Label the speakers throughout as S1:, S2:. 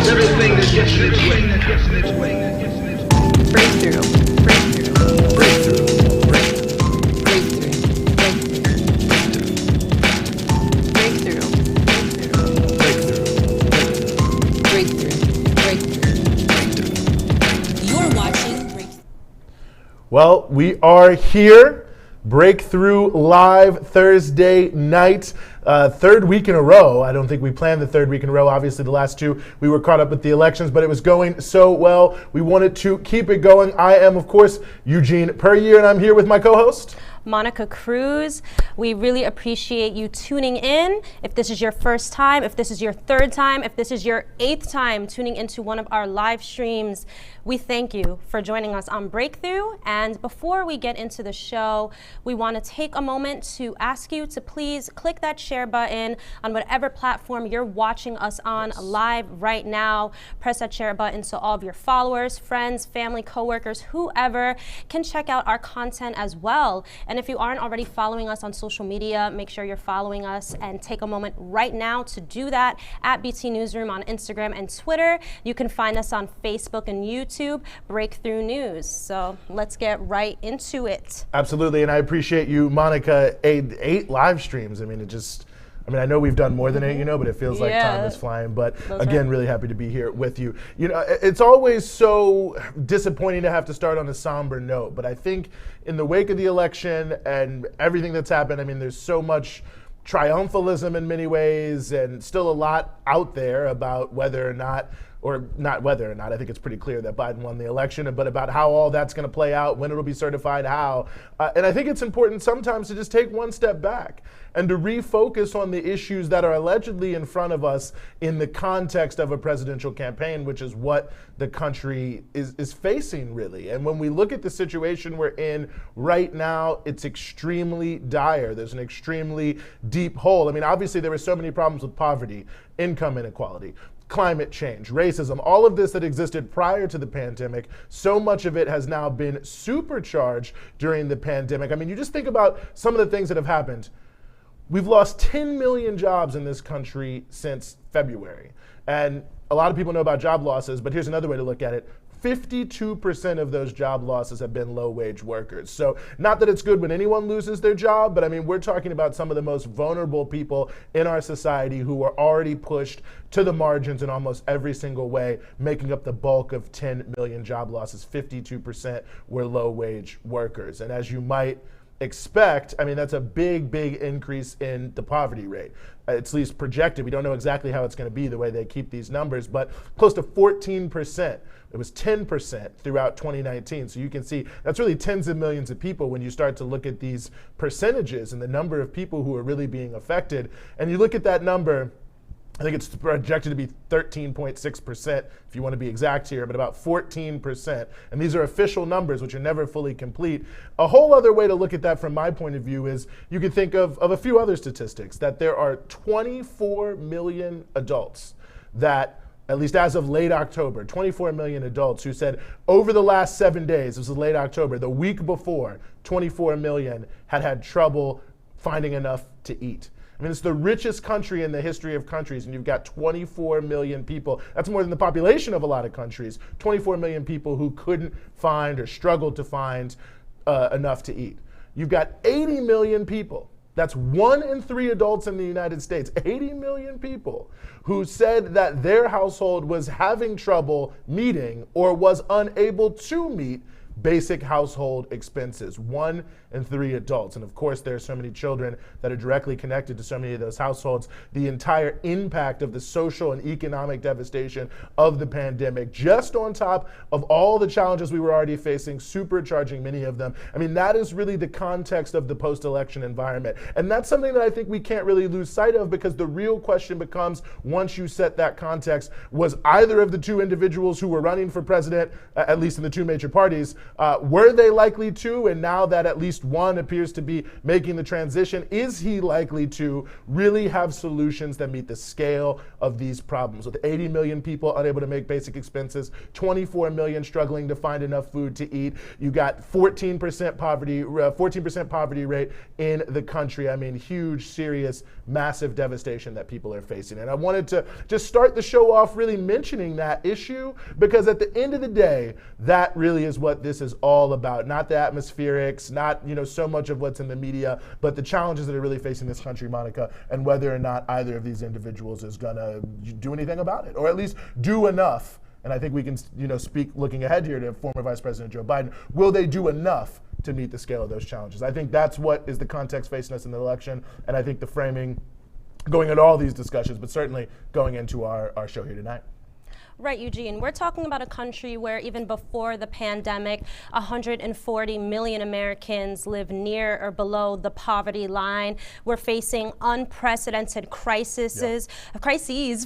S1: everything that gets in its way.
S2: Breakthrough.
S3: You're watching Breakthrough.
S4: Well, we are here. Breakthrough live Thursday night, third week in a row. I don't think we planned the third week in a row. Obviously, the last two, we were caught up with the elections, but it was going so well. We wanted to keep it going. I am, of course, Eugene Perrier, and I'm here with my co-host,
S5: Monica Cruz. We really appreciate you tuning in. If this is your first time, if this is your third time, if this is your eighth time tuning into one of our live streams, we thank you for joining us on Breakthrough. And before we get into the show, we want to take a moment to ask you to please click that share button on whatever platform you're watching us on live right now. Press that share button so all of your followers, friends, family, coworkers, whoever can check out our content as well. And if you aren't already following us on social media, make sure you're following us and take a moment right now to do that at BT Newsroom on Instagram and Twitter. You can find us on Facebook and YouTube, Breakthrough News. So let's get right into it.
S4: Absolutely, and I appreciate you, Monica. Eight live streams. I mean, I know we've done more than eight, but it feels like time is flying. But again, really happy to be here with you. It's always so disappointing to have to start on a somber note, but I think in the wake of the election and everything that's happened, there's so much triumphalism in many ways and still a lot out there about whether or not, I think it's pretty clear that Biden won the election, but about how all that's going to play out, when it'll be certified, how. And I think it's important sometimes to just take one step back and to refocus on the issues that are allegedly in front of us in the context of a presidential campaign, which is what the country is facing, really. And when we look at the situation we're in right now, it's extremely dire. There's an extremely deep hole. Obviously there were so many problems with poverty, income inequality, climate change, racism, all of this that existed prior to the pandemic, so much of it has now been supercharged during the pandemic. You just think about some of the things that have happened. We've lost 10 million jobs in this country since February. And a lot of people know about job losses, but here's another way to look at it. 52% of those job losses have been low-wage workers. So not that it's good when anyone loses their job, but we're talking about some of the most vulnerable people in our society who are already pushed to the margins in almost every single way, making up the bulk of 10 million job losses. 52% were low-wage workers. And as you might expect, that's a big increase in the poverty rate. It's at least projected. We don't know exactly how it's going to be the way they keep these numbers, but close to 14%. It was 10% throughout 2019. So you can see that's really tens of millions of people when you start to look at these percentages and the number of people who are really being affected. And you look at that number, I think it's projected to be 13.6%, if you want to be exact here, but about 14%. And these are official numbers, which are never fully complete. A whole other way to look at that from my point of view is you can think of a few other statistics, that there are 24 million adults that, at least as of late October, 24 million adults who said over the last 7 days, this was late October, the week before, 24 million had trouble finding enough to eat. It's the richest country in the history of countries, and you've got 24 million people. That's more than the population of a lot of countries. 24 million people who couldn't find or struggled to find enough to eat. You've got 80 million people. That's 1 in 3 adults in the United States, 80 million people who said that their household was having trouble meeting or was unable to meet basic household expenses. 1 in 3 adults. And of course, there are so many children that are directly connected to so many of those households. The entire impact of the social and economic devastation of the pandemic, just on top of all the challenges we were already facing, supercharging many of them. That is really the context of the post-election environment. And that's something that I think we can't really lose sight of, because the real question becomes, once you set that context, was either of the two individuals who were running for president, at least in the two major parties, Were they likely to? And now that at least one appears to be making the transition, is he likely to really have solutions that meet the scale of these problems? With 80 million people unable to make basic expenses, 24 million struggling to find enough food to eat. You got 14% poverty rate in the country. I mean, huge, serious, massive devastation that people are facing. And I wanted to just start the show off really mentioning that issue, because at the end of the day, that really is what this is all about. Not the atmospherics, not so much of what's in the media, but the challenges that are really facing this country, Monica, and whether or not either of these individuals is gonna do anything about it, or at least do enough. And I think we can, speak looking ahead here to former Vice President Joe Biden. Will they do enough to meet the scale of those challenges? I think that's what is the context facing us in the election, and I think the framing going into all these discussions, but certainly going into our show here tonight.
S5: Right, Eugene. We're talking about a country where even before the pandemic, 140 million Americans live near or below the poverty line. We're facing unprecedented crises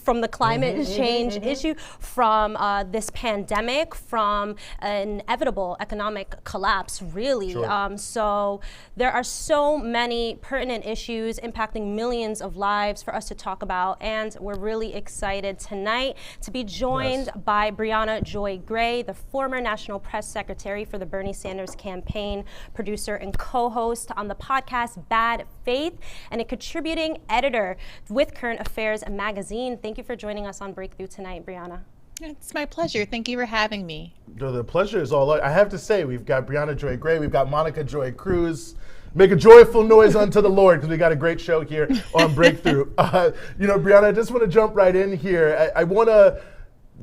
S5: from the climate change issue, from this pandemic, from an inevitable economic collapse, really.
S4: Sure.
S5: So there are so many pertinent issues impacting millions of lives for us to talk about, and we're really excited tonight to be joined by Briahna Joy Gray, the former National Press Secretary for the Bernie Sanders campaign, producer and co-host on the podcast Bad Faith, and a contributing editor with Current Affairs magazine. Thank you for joining us on Breakthrough tonight, Briahna.
S3: It's my pleasure. Thank you for having me.
S4: The pleasure is all. I have to say, we've got Briahna Joy Gray, we've got Monica Joy Cruz. Make a joyful noise unto the Lord, because we got a great show here on Breakthrough. Briahna, I just want to jump right in here. I want to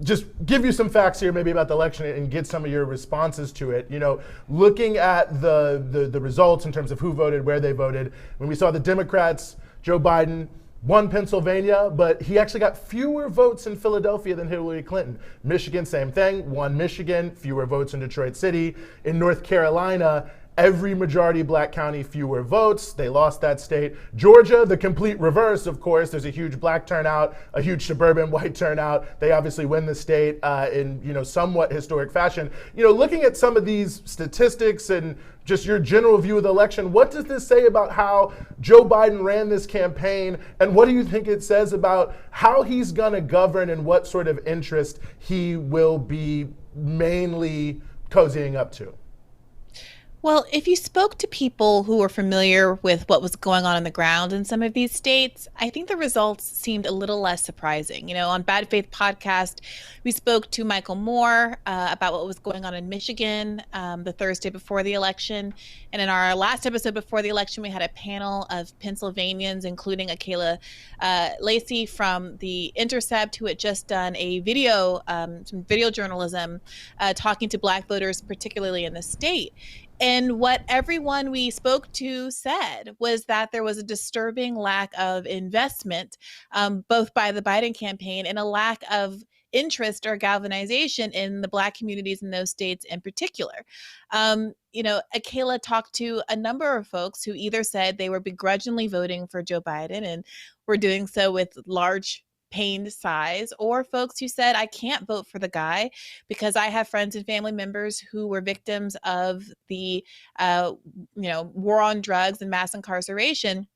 S4: just give you some facts here maybe about the election and get some of your responses to it. Looking at the results in terms of who voted, where they voted, when we saw the Democrats, Joe Biden won Pennsylvania, but he actually got fewer votes in Philadelphia than Hillary Clinton. Michigan, same thing, won Michigan, fewer votes in Detroit City. In North Carolina, every majority black county, fewer votes. They lost that state. Georgia, the complete reverse, of course. There's a huge black turnout, a huge suburban white turnout. They obviously win the state in somewhat historic fashion. Looking at some of these statistics and just your general view of the election, what does this say about how Joe Biden ran this campaign, and what do you think it says about how he's going to govern and what sort of interest he will be mainly cozying up to?
S3: Well, if you spoke to people who were familiar with what was going on the ground in some of these states, I think the results seemed a little less surprising. On Bad Faith podcast, we spoke to Michael Moore about what was going on in Michigan the Thursday before the election. And in our last episode before the election, we had a panel of Pennsylvanians, including Akela Lacey from The Intercept, who had just done a some video journalism talking to Black voters, particularly in the state. And what everyone we spoke to said was that there was a disturbing lack of investment, both by the Biden campaign and a lack of interest or galvanization in the Black communities in those states in particular. Akela talked to a number of folks who either said they were begrudgingly voting for Joe Biden and were doing so with large pained sighs, or folks who said, I can't vote for the guy because I have friends and family members who were victims of the war on drugs and mass incarceration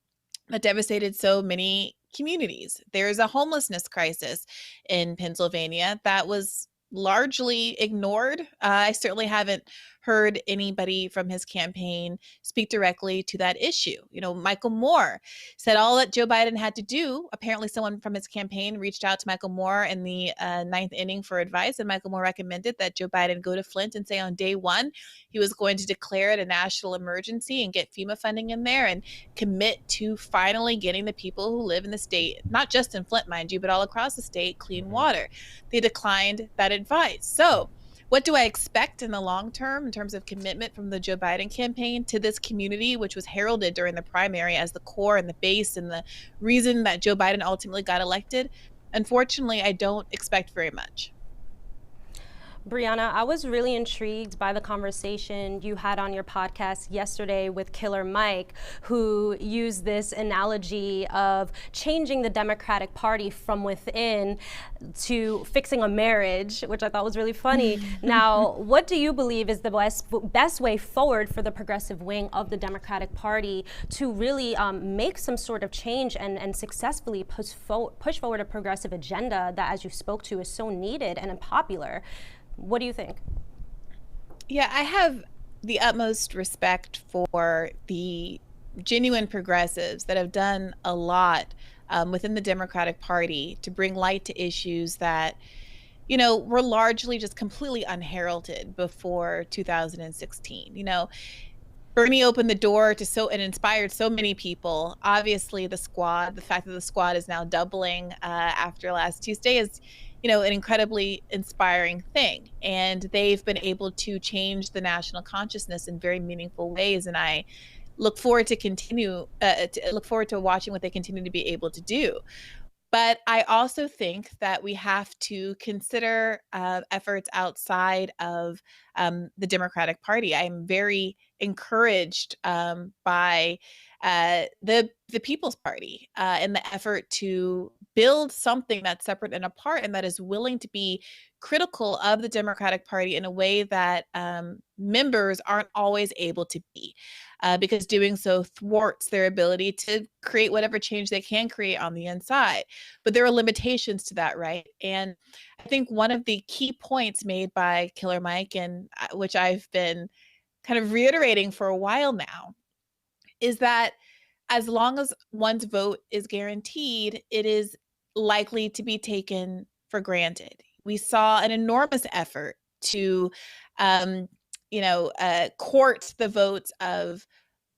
S3: that devastated so many communities. There's a homelessness crisis in Pennsylvania that was largely ignored. I certainly haven't heard anybody from his campaign speak directly to that issue. Michael Moore said all that Joe Biden had to do. Apparently someone from his campaign reached out to Michael Moore in the ninth inning for advice, and Michael Moore recommended that Joe Biden go to Flint and say on day one he was going to declare it a national emergency and get FEMA funding in there and commit to finally getting the people who live in the state, not just in Flint, mind you, but all across the state, clean water. They declined that advice. So what do I expect in the long term in terms of commitment from the Joe Biden campaign to this community, which was heralded during the primary as the core and the base and the reason that Joe Biden ultimately got elected? Unfortunately, I don't expect very much.
S5: Briahna, I was really intrigued by the conversation you had on your podcast yesterday with Killer Mike, who used this analogy of changing the Democratic Party from within to fixing a marriage, which I thought was really funny. Now, what do you believe is the best way forward for the progressive wing of the Democratic Party to really make some sort of change and successfully push forward a progressive agenda that, as you spoke to, is so needed and unpopular? What do you think?
S3: Yeah, I have the utmost respect for the genuine progressives that have done a lot within the Democratic Party to bring light to issues that, you know, were largely just completely unheralded before 2016. You know, Bernie opened the door to and inspired so many people. Obviously, the fact that the squad is now doubling after last Tuesday is, you know, an incredibly inspiring thing. And they've been able to change the national consciousness in very meaningful ways. And I look forward to watching what they continue to be able to do. But I also think that we have to consider efforts outside of the Democratic Party. I'm very encouraged by the People's Party and the effort to build something that's separate and apart and that is willing to be critical of the Democratic Party in a way that members aren't always able to be, because doing so thwarts their ability to create whatever change they can create on the inside. But there are limitations to that, right? And I think one of the key points made by Killer Mike, and which I've been kind of reiterating for a while now, is that as long as one's vote is guaranteed, it is likely to be taken for granted. We saw an enormous effort to, court the votes of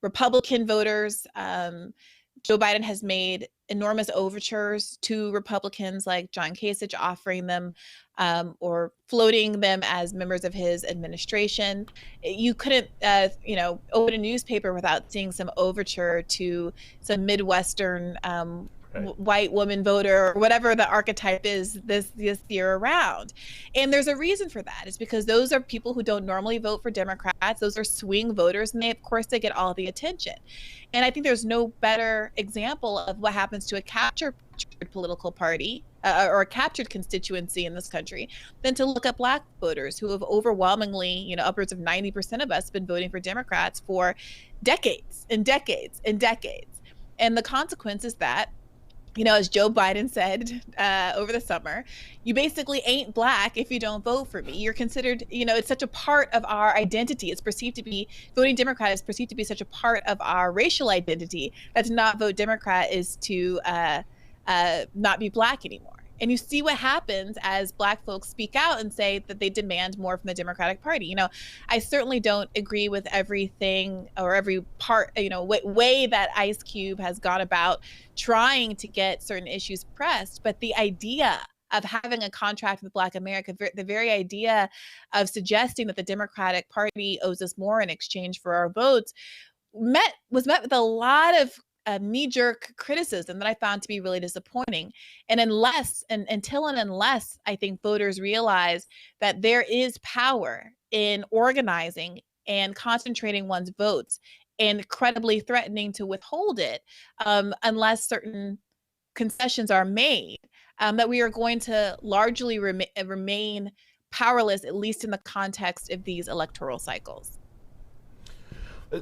S3: Republican voters. Joe Biden has made enormous overtures to Republicans like John Kasich, offering them or floating them as members of his administration. You couldn't, open a newspaper without seeing some overture to some Midwestern white woman voter, or whatever the archetype is this year around. And there's a reason for that. It's because those are people who don't normally vote for Democrats. Those are swing voters, and they get all the attention. And I think there's no better example of what happens to a captured political party or a captured constituency in this country than to look at Black voters who have overwhelmingly, upwards of 90% of us been voting for Democrats for decades and decades and decades. And the consequence is that, as Joe Biden said over the summer, you basically ain't Black if you don't vote for me. You're considered, it's such a part of our identity. It's perceived to be, voting Democrat is perceived to be such a part of our racial identity that to not vote Democrat is to not be Black anymore. And you see what happens as Black folks speak out and say that they demand more from the Democratic Party. I certainly don't agree with everything or every part, way that Ice Cube has gone about trying to get certain issues pressed. But the idea of having a contract with Black America, the very idea of suggesting that the Democratic Party owes us more in exchange for our votes was met with a lot of knee-jerk criticism that I found to be really disappointing. And unless I think voters realize that there is power in organizing and concentrating one's votes and credibly threatening to withhold it, unless certain concessions are made, that we are going to largely remain powerless, at least in the context of these electoral cycles.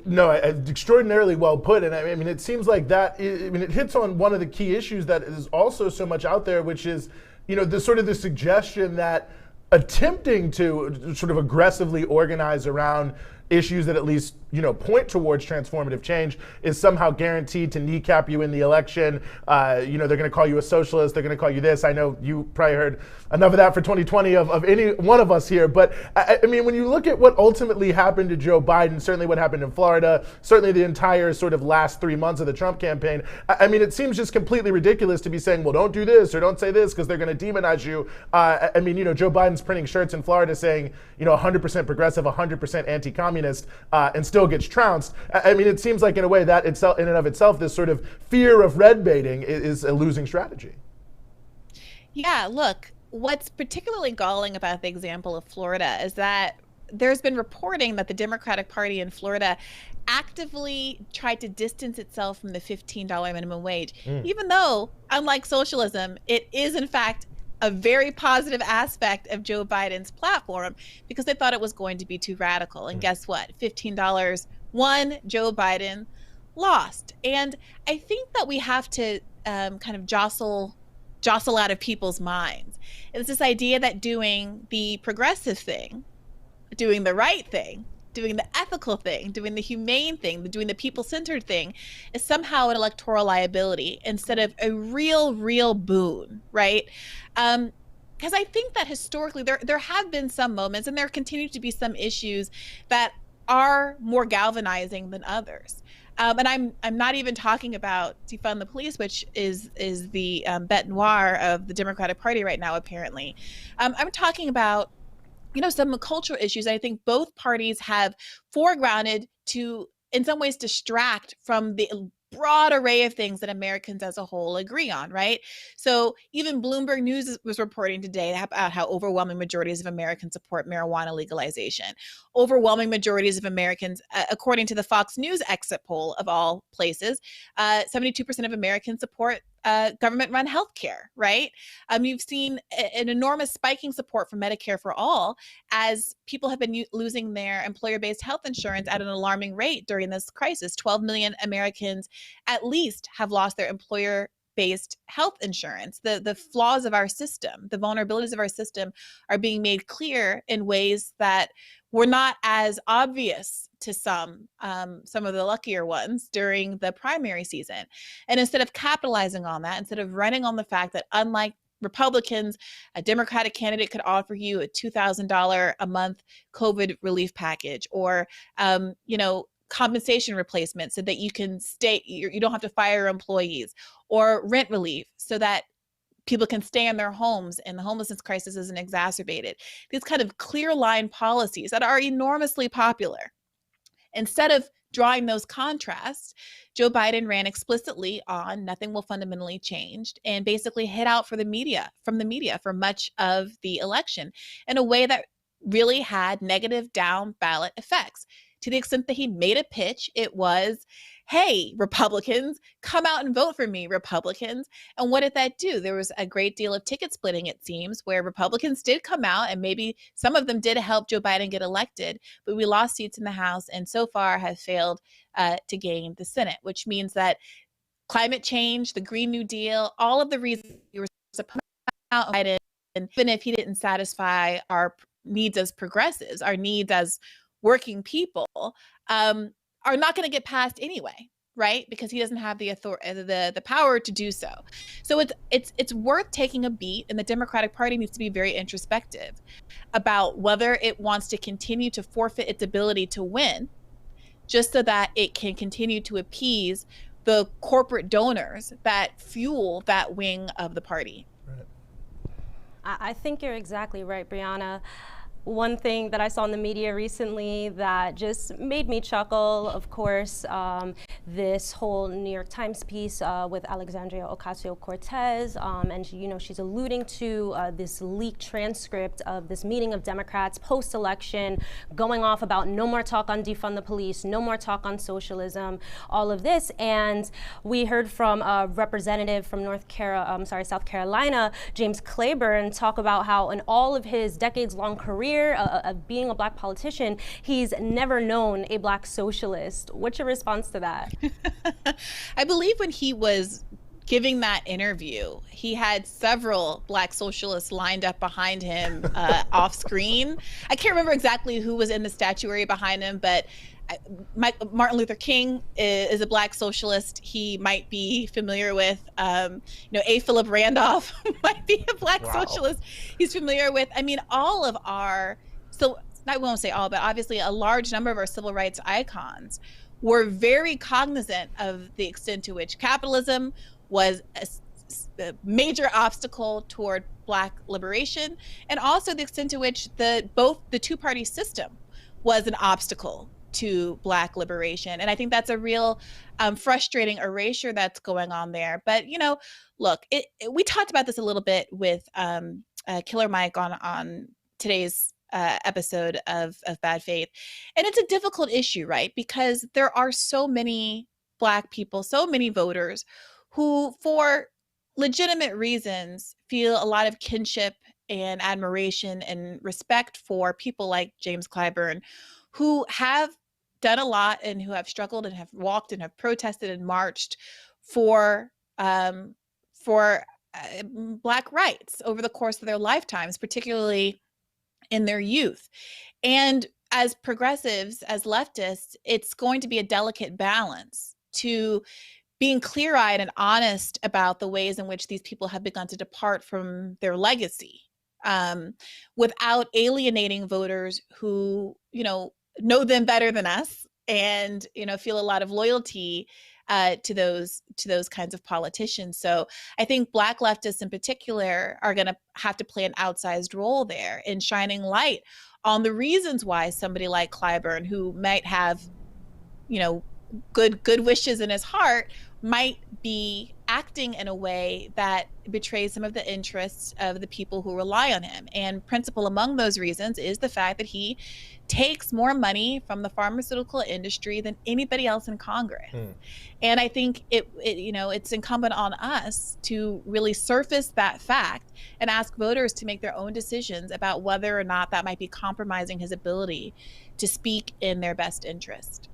S4: No, extraordinarily well put. And I mean, it seems like that, it hits on one of the key issues that is also so much out there, which is, the suggestion that attempting to sort of aggressively organize around issues that at least, point towards transformative change is somehow guaranteed to kneecap you in the election. They're going to call you a socialist. They're going to call you this. I know you probably heard enough of that for 2020 of any one of us here. But I mean, when you look at what ultimately happened to Joe Biden, certainly what happened in Florida, certainly the entire sort of last 3 months of the Trump campaign, I mean, it seems just completely ridiculous to be saying, well, don't do this or don't say this because they're going to demonize you. I mean, Joe Biden's printing shirts in Florida saying, 100% progressive, 100% anti-communist, and still gets trounced. I mean, it seems like in a way that itself, in and of itself, this sort of fear of red baiting is a losing strategy.
S3: Yeah, look, what's particularly galling about the example of Florida is that there's been reporting that the Democratic Party in Florida actively tried to distance itself from the $15 minimum wage, even though, unlike socialism, it is in fact a very positive aspect of Joe Biden's platform, because they thought it was going to be too radical. And guess what? $15 won, Joe Biden lost. And I think that we have to kind of jostle out of people's minds. It's this idea that doing the progressive thing, doing the right thing, doing the ethical thing, doing the humane thing, doing the people-centered thing is somehow an electoral liability instead of a real boon, right? Because I think that historically there have been some moments, and there continue to be some issues that are more galvanizing than others. And I'm not even talking about defund the police, which is the bête noire of the Democratic Party right now, apparently. I'm talking about some cultural issues I think both parties have foregrounded to, in some ways, distract from the broad array of things that Americans as a whole agree on, right? So even Bloomberg News was reporting today about how overwhelming majorities of Americans support marijuana legalization. Overwhelming majorities of Americans, according to the Fox News exit poll of all places, 72% of Americans support government-run healthcare, right? You've seen an enormous spiking support for Medicare for all as people have been losing their employer-based health insurance at an alarming rate during this crisis. 12 million Americans at least have lost their employer-based health insurance. The flaws of our system, the vulnerabilities of our system are being made clear in ways that were not as obvious to some of the luckier ones during the primary season. And instead of capitalizing on that, instead of running on the fact that unlike Republicans, a Democratic candidate could offer you a $2,000 a month COVID relief package, or compensation replacement so that you can stay, you don't have to fire employees, or rent relief so that people can stay in their homes and the homelessness crisis isn't exacerbated. These kind of clear line policies that are enormously popular. Instead of drawing those contrasts, Joe Biden ran explicitly on nothing will fundamentally change and basically hid out from the media for much of the election in a way that really had negative down ballot effects. To the extent that he made a pitch, it was, hey, Republicans, come out and vote for me, Republicans. And what did that do? There was a great deal of ticket splitting, it seems, where Republicans did come out, and maybe some of them did help Joe Biden get elected, but we lost seats in the House and so far have failed to gain the Senate, which means that climate change, the Green New Deal, all of the reasons we were supposed to out Biden, even if he didn't satisfy our needs as progressives, our needs as working people, are not going to get passed anyway, right? Because he doesn't have the authority, the power to do so. So it's worth taking a beat, and the Democratic Party needs to be very introspective about whether it wants to continue to forfeit its ability to win, just so that it can continue to appease the corporate donors that fuel that wing of the party.
S4: Right.
S5: I think you're exactly right, Briahna. One thing that I saw in the media recently that just made me chuckle, of course, this whole New York Times piece with Alexandria Ocasio-Cortez, and she's alluding to this leaked transcript of this meeting of Democrats post-election, going off about no more talk on defund the police, no more talk on socialism, all of this. And we heard from a representative from South Carolina, James Clyburn, talk about how in all of his decades-long career of being a Black politician, he's never known a Black socialist. What's your response to that?
S3: I believe when he was giving that interview, he had several Black socialists lined up behind him off screen. I can't remember exactly who was in the statuary behind him, but Martin Luther King is a Black socialist. He might be familiar with, A. Philip Randolph might be a Black socialist. He's familiar with, all of our, so I won't say all, but obviously a large number of our civil rights icons were very cognizant of the extent to which capitalism was a major obstacle toward Black liberation, and also the extent to which both the two-party system was an obstacle to Black liberation. And I think that's a real frustrating erasure that's going on there. But, look, we talked about this a little bit with Killer Mike on today's episode of Bad Faith. And it's a difficult issue, right? Because there are so many Black people, so many voters who, for legitimate reasons, feel a lot of kinship and admiration and respect for people like James Clyburn, who have done a lot and who have struggled and have walked and have protested and marched for Black rights over the course of their lifetimes, particularly in their youth. And as progressives, as leftists, it's going to be a delicate balance to being clear-eyed and honest about the ways in which these people have begun to depart from their legacy, without alienating voters who, know them better than us and, feel a lot of loyalty to those kinds of politicians. So I think Black leftists in particular are going to have to play an outsized role there in shining light on the reasons why somebody like Clyburn, who might have, good wishes in his heart, might be acting in a way that betrays some of the interests of the people who rely on him. And principal among those reasons is the fact that he takes more money from the pharmaceutical industry than anybody else in Congress. And I think it's incumbent on us to really surface that fact and ask voters to make their own decisions about whether or not that might be compromising his ability to speak in their best interest.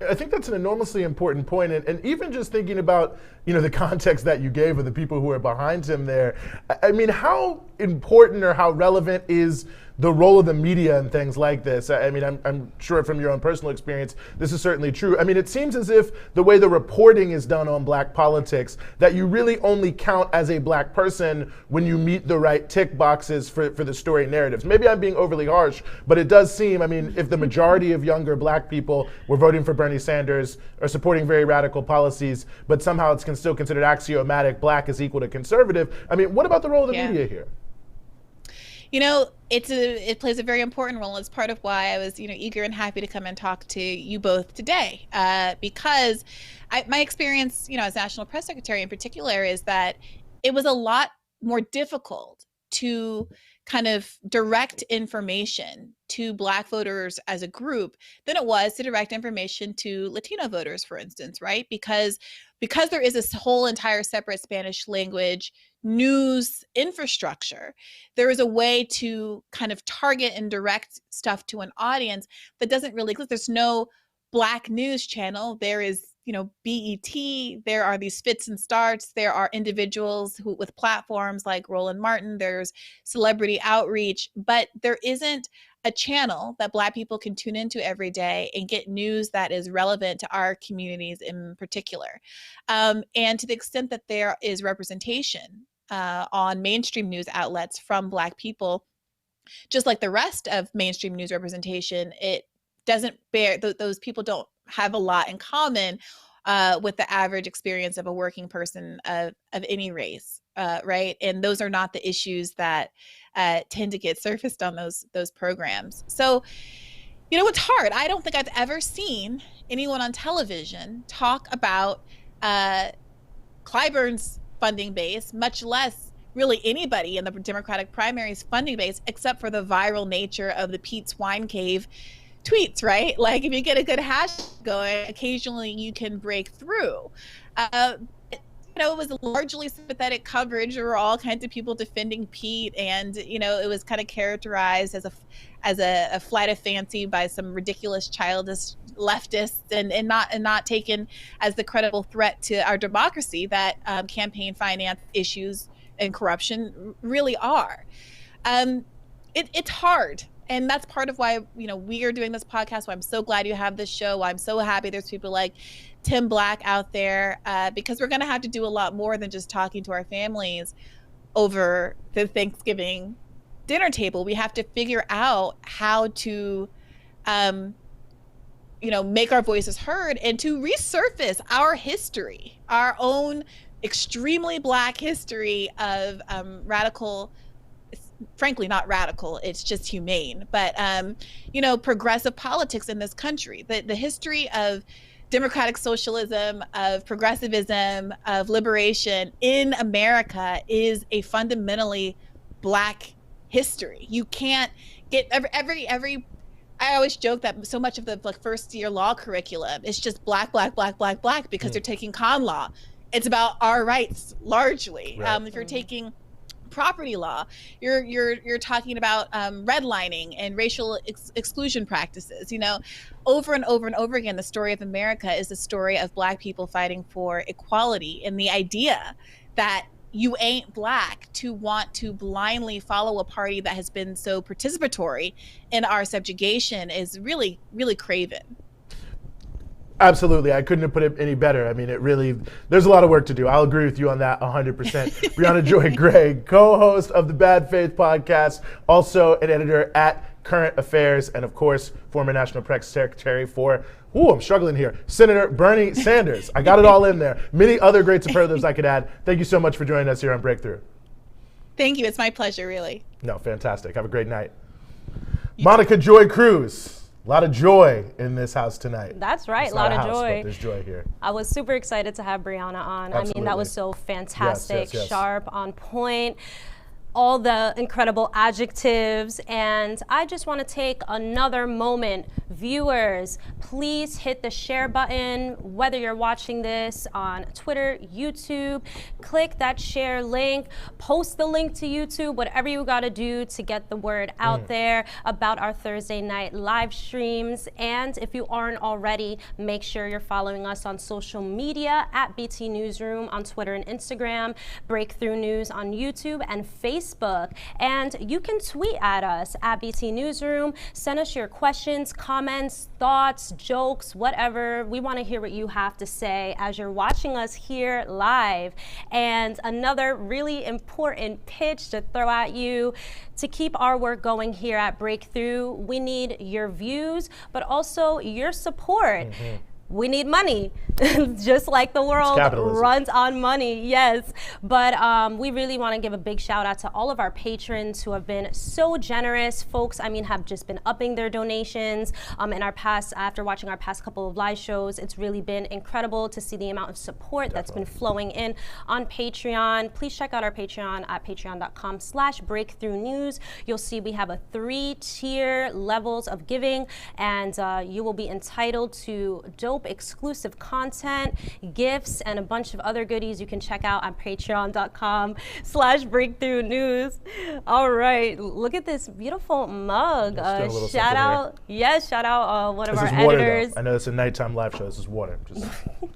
S4: I think that's an enormously important point, and even just thinking about the context that you gave of the people who are behind him there. I mean, how important or how relevant is the role of the media and things like this? I mean, I'm sure from your own personal experience, this is certainly true. I mean, it seems as if the way the reporting is done on Black politics, that you really only count as a Black person when you meet the right tick boxes for the story narratives. Maybe I'm being overly harsh, but it does seem, I mean, if the majority of younger Black people were voting for Bernie Sanders or supporting very radical policies, but somehow it's still considered axiomatic Black is equal to conservative, I mean, what about the role of the media here?
S3: It plays a very important role. It's part of why I was, eager and happy to come and talk to you both today, because my experience, as National Press Secretary in particular, is that it was a lot more difficult to kind of direct information to Black voters as a group than it was to direct information to Latino voters, for instance, right? Because there is this whole entire separate Spanish language news infrastructure, there is a way to kind of target and direct stuff to an audience that doesn't really exist. There's no Black news channel. There is, BET. There are these fits and starts. There are individuals with platforms like Roland Martin. There's celebrity outreach, but there isn't a channel that Black people can tune into every day and get news that is relevant to our communities in particular. And to the extent that there is representation on mainstream news outlets from Black people, just like the rest of mainstream news representation, it doesn't bear, those people don't have a lot in common with the average experience of a working person of any race, right? And those are not the issues that tend to get surfaced on those programs. So, it's hard. I don't think I've ever seen anyone on television talk about Clyburn's funding base, much less really anybody in the Democratic primaries funding base, except for the viral nature of the Pete's Wine Cave tweets, right? Like if you get a good hashtag going, occasionally you can break through. It was largely sympathetic coverage. There were all kinds of people defending Pete, and it was kind of characterized as a flight of fancy by some ridiculous, childish leftists, and not taken as the credible threat to our democracy that campaign finance issues and corruption really are. It's hard. And that's part of why, we are doing this podcast, why I'm so glad you have this show, why I'm so happy there's people like Tim Black out there, because we're going to have to do a lot more than just talking to our families over the Thanksgiving dinner table. We have to figure out how to, make our voices heard and to resurface our history, our own extremely Black history of radical, frankly not radical, it's just humane, but progressive politics in this country. The history of democratic socialism, of progressivism, of liberation in America is a fundamentally Black history. You can't get every I always joke that so much of the first year law curriculum is just black because they're taking con law. It's about our rights largely. If you're taking property law, you're talking about redlining and racial exclusion practices. Over and over and over again, the story of America is the story of Black people fighting for equality, and the idea that you ain't Black to want to blindly follow a party that has been so participatory in our subjugation is really, really craven.
S4: Absolutely. I couldn't have put it any better. I mean, there's a lot of work to do. I'll agree with you on that 100%. Briahna Joy Gray, co-host of the Bad Faith podcast, also an editor at Current Affairs, and of course, former National Press Secretary for, I'm struggling here, Senator Bernie Sanders. I got it all in there. Many other great superlatives I could add. Thank you so much for joining us here on Breakthrough.
S3: Thank you. It's my pleasure, really.
S4: No, fantastic. Have a great night. Monica Joy Cruz. A lot of joy in this house tonight.
S5: That's right,
S4: a
S5: lot of
S4: house,
S5: joy.
S4: But there's joy here.
S5: I was super excited to have Briahna on.
S4: Absolutely.
S5: I mean, that was so fantastic,
S4: Yes.
S5: sharp, on point. All the incredible adjectives, and I just want to take another moment. Viewers, please hit the share button, whether you're watching this on Twitter, YouTube, click that share link, post the link to YouTube, whatever you got to do to get the word out there about our Thursday night live streams. And if you aren't already, make sure you're following us on social media at BT Newsroom on Twitter and Instagram, Breakthrough News on YouTube and Facebook. And you can tweet at us at BT Newsroom. Send us your questions, comments, thoughts, jokes, whatever. We want to hear what you have to say as you're watching us here live. And another really important pitch to throw at you: to keep our work going here at Breakthrough, we need your views, but also your support. We need money, just like the world runs on money, yes. But we really want to give a big shout out to all of our patrons who have been so generous. Folks, I mean, have just been upping their donations. In our past, after watching our past couple of live shows, it's really been incredible to see the amount of support that's been flowing in on Patreon. Please check out our Patreon at patreon.com/breakthrough news. You'll see we have a 3-tier levels of giving, and you will be entitled to exclusive content, gifts, and a bunch of other goodies you can check out on patreon.com/breakthrough news. All right, look at this beautiful mug. Shout out one of our editors.
S4: I know it's a nighttime live show. This is water. Just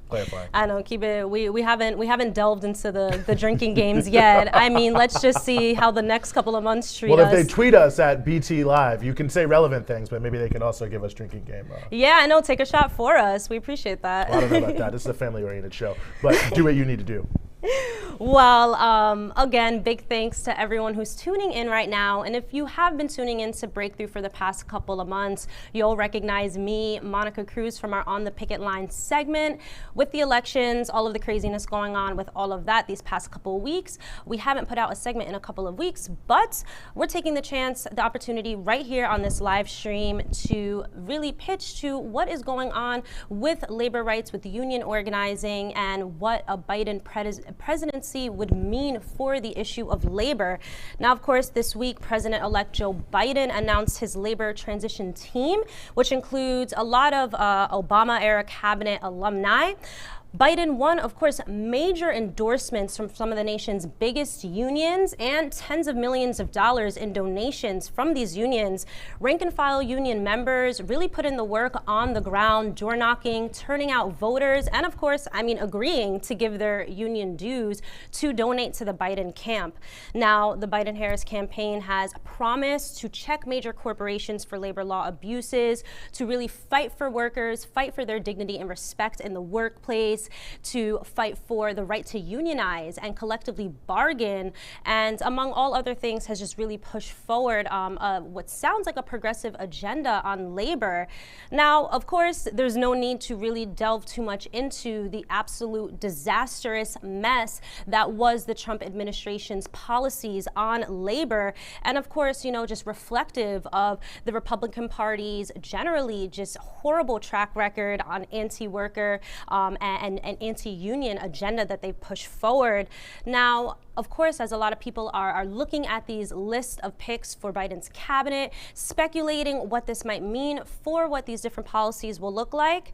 S4: clarifying.
S5: I know, keep it. We haven't delved into the drinking games yet. I mean, let's just see how the next couple of months treat us.
S4: Well, if they tweet us at BT Live, you can say relevant things, but maybe they can also give us drinking game.
S5: Yeah, I know. Take a shot for us. We appreciate that.
S4: Well, I don't know about that. This is a family-oriented show, but do what you need to do.
S5: Well, again, big thanks to everyone who's tuning in right now. And if you have been tuning in to Breakthrough for the past couple of months, you'll recognize me, Monica Cruz, from our On the Picket Line segment. With the elections, all of the craziness going on with all of that these past couple of weeks, we haven't put out a segment in a couple of weeks, but we're taking the opportunity right here on this live stream to really pitch to what is going on with labor rights, with union organizing, and what a Biden presidency would mean for the issue of labor. Now, of course, this week, President-elect Joe Biden announced his labor transition team, which includes a lot of Obama-era cabinet alumni. Biden won, of course, major endorsements from some of the nation's biggest unions and tens of millions of dollars in donations from these unions. Rank and file union members really put in the work on the ground, door knocking, turning out voters, and of course, agreeing to give their union dues to donate to the Biden camp. Now, the Biden-Harris campaign has promised to check major corporations for labor law abuses, to really fight for workers, fight for their dignity and respect in the workplace, to fight for the right to unionize and collectively bargain, and among all other things has just really pushed forward what sounds like a progressive agenda on labor. Now, of course, there's no need to really delve too much into the absolute disastrous mess that was the Trump administration's policies on labor, and of course, just reflective of the Republican Party's generally just horrible track record on anti-worker and and anti-union agenda that they push forward. Now, of course, as a lot of people are looking at these lists of picks for Biden's cabinet, speculating what this might mean for what these different policies will look like,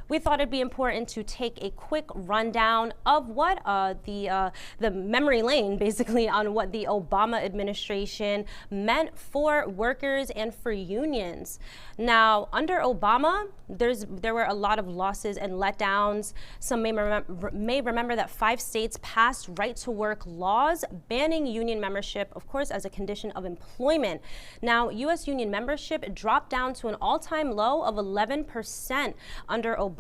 S5: we thought it'd be important to take a quick rundown of what the memory lane, basically, on what the Obama administration meant for workers and for unions. Now, under Obama, there were a lot of losses and letdowns. Some may remember that 5 states passed right-to-work laws banning union membership, of course, as a condition of employment. Now, U.S. union membership dropped down to an all-time low of 11% under Obama.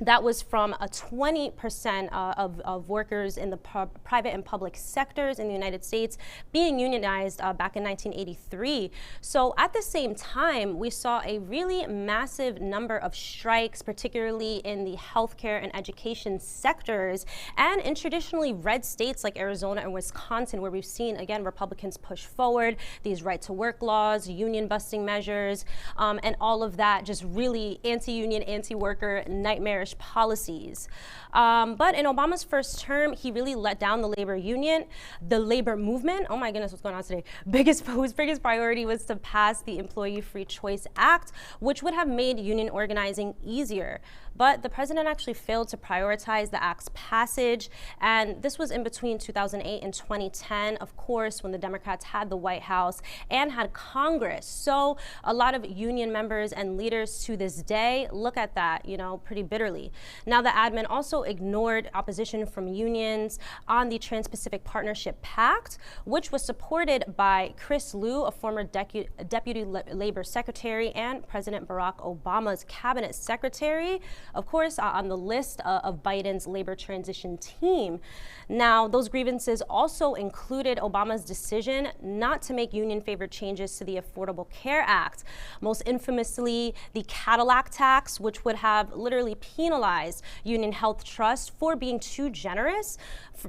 S5: That was from a 20% of workers in the private and public sectors in the United States being unionized back in 1983. So at the same time, we saw a really massive number of strikes, particularly in the healthcare and education sectors, and in traditionally red states like Arizona and Wisconsin, where we've seen, again, Republicans push forward these right-to-work laws, union-busting measures, and all of that just really anti-union, anti-worker, nightmarish policies. But in Obama's first term, he really let down the labor union, the labor movement. Oh my goodness, what's going on today? His biggest priority was to pass the Employee Free Choice Act, which would have made union organizing easier. But the president actually failed to prioritize the act's passage, and this was in between 2008 and 2010, of course, when the Democrats had the White House and had Congress. So a lot of union members and leaders to this day look at that, pretty bitterly. Now, the admin also ignored opposition from unions on the Trans-Pacific Partnership Pact, which was supported by Chris Lu, a former deputy labor secretary, and President Barack Obama's cabinet secretary, of course, on the list of Biden's labor transition team. Now, those grievances also included Obama's decision not to make union-favored changes to the Affordable Care Act, most infamously the Cadillac tax, which would have literally penalized union health trusts for being too generous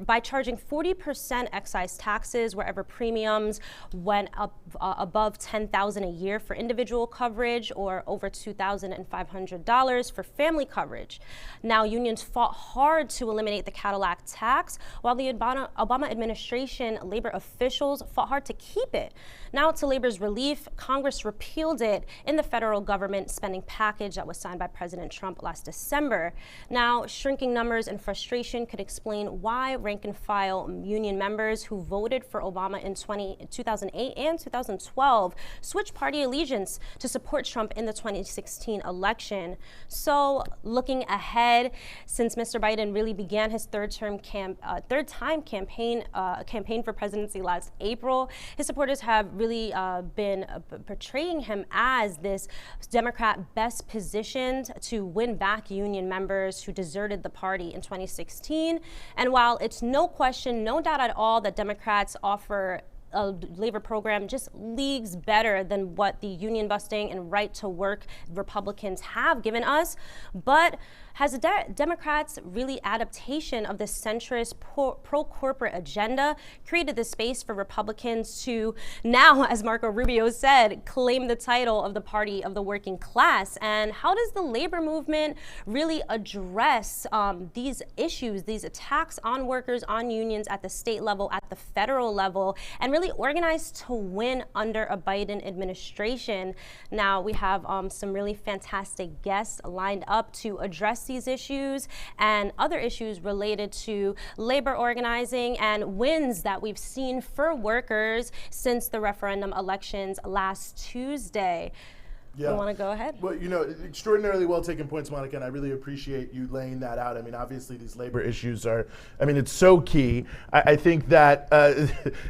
S5: by charging 40% excise taxes wherever premiums went up above $10,000 a year for individual coverage or over $2,500 for family coverage. Now, unions fought hard to eliminate the Cadillac tax, while the Obama administration labor officials fought hard to keep it. Now, to labor's relief, Congress repealed it in the federal government spending package that was signed by President Trump last December. Now, shrinking numbers and frustration could explain why rank-and-file union members who voted for Obama in 2008 and 2012 switched party allegiance to support Trump in the 2016 election. So, looking ahead, since Mr. Biden really began his third-time campaign for presidency last April, his supporters have really been portraying him as this Democrat best positioned to win back union members who deserted the party in 2016. And while it's no question, no doubt at all that Democrats offer a labor program just leagues better than what the union busting and right to work Republicans have given us, but has the Democrats' really adaptation of this centrist pro-corporate agenda created the space for Republicans to now, as Marco Rubio said, claim the title of the party of the working class? And how does the labor movement really address these issues, these attacks on workers, on unions at the state level, at the federal level, and really organize to win under a Biden administration? Now, we have some really fantastic guests lined up to address these issues and other issues related to labor organizing and wins that we've seen for workers since the referendum elections last Tuesday.
S4: Yeah.
S5: You want to go ahead?
S4: Well, extraordinarily well taken points, Monica, and I really appreciate you laying that out. I mean, obviously these labor issues it's so key. I think that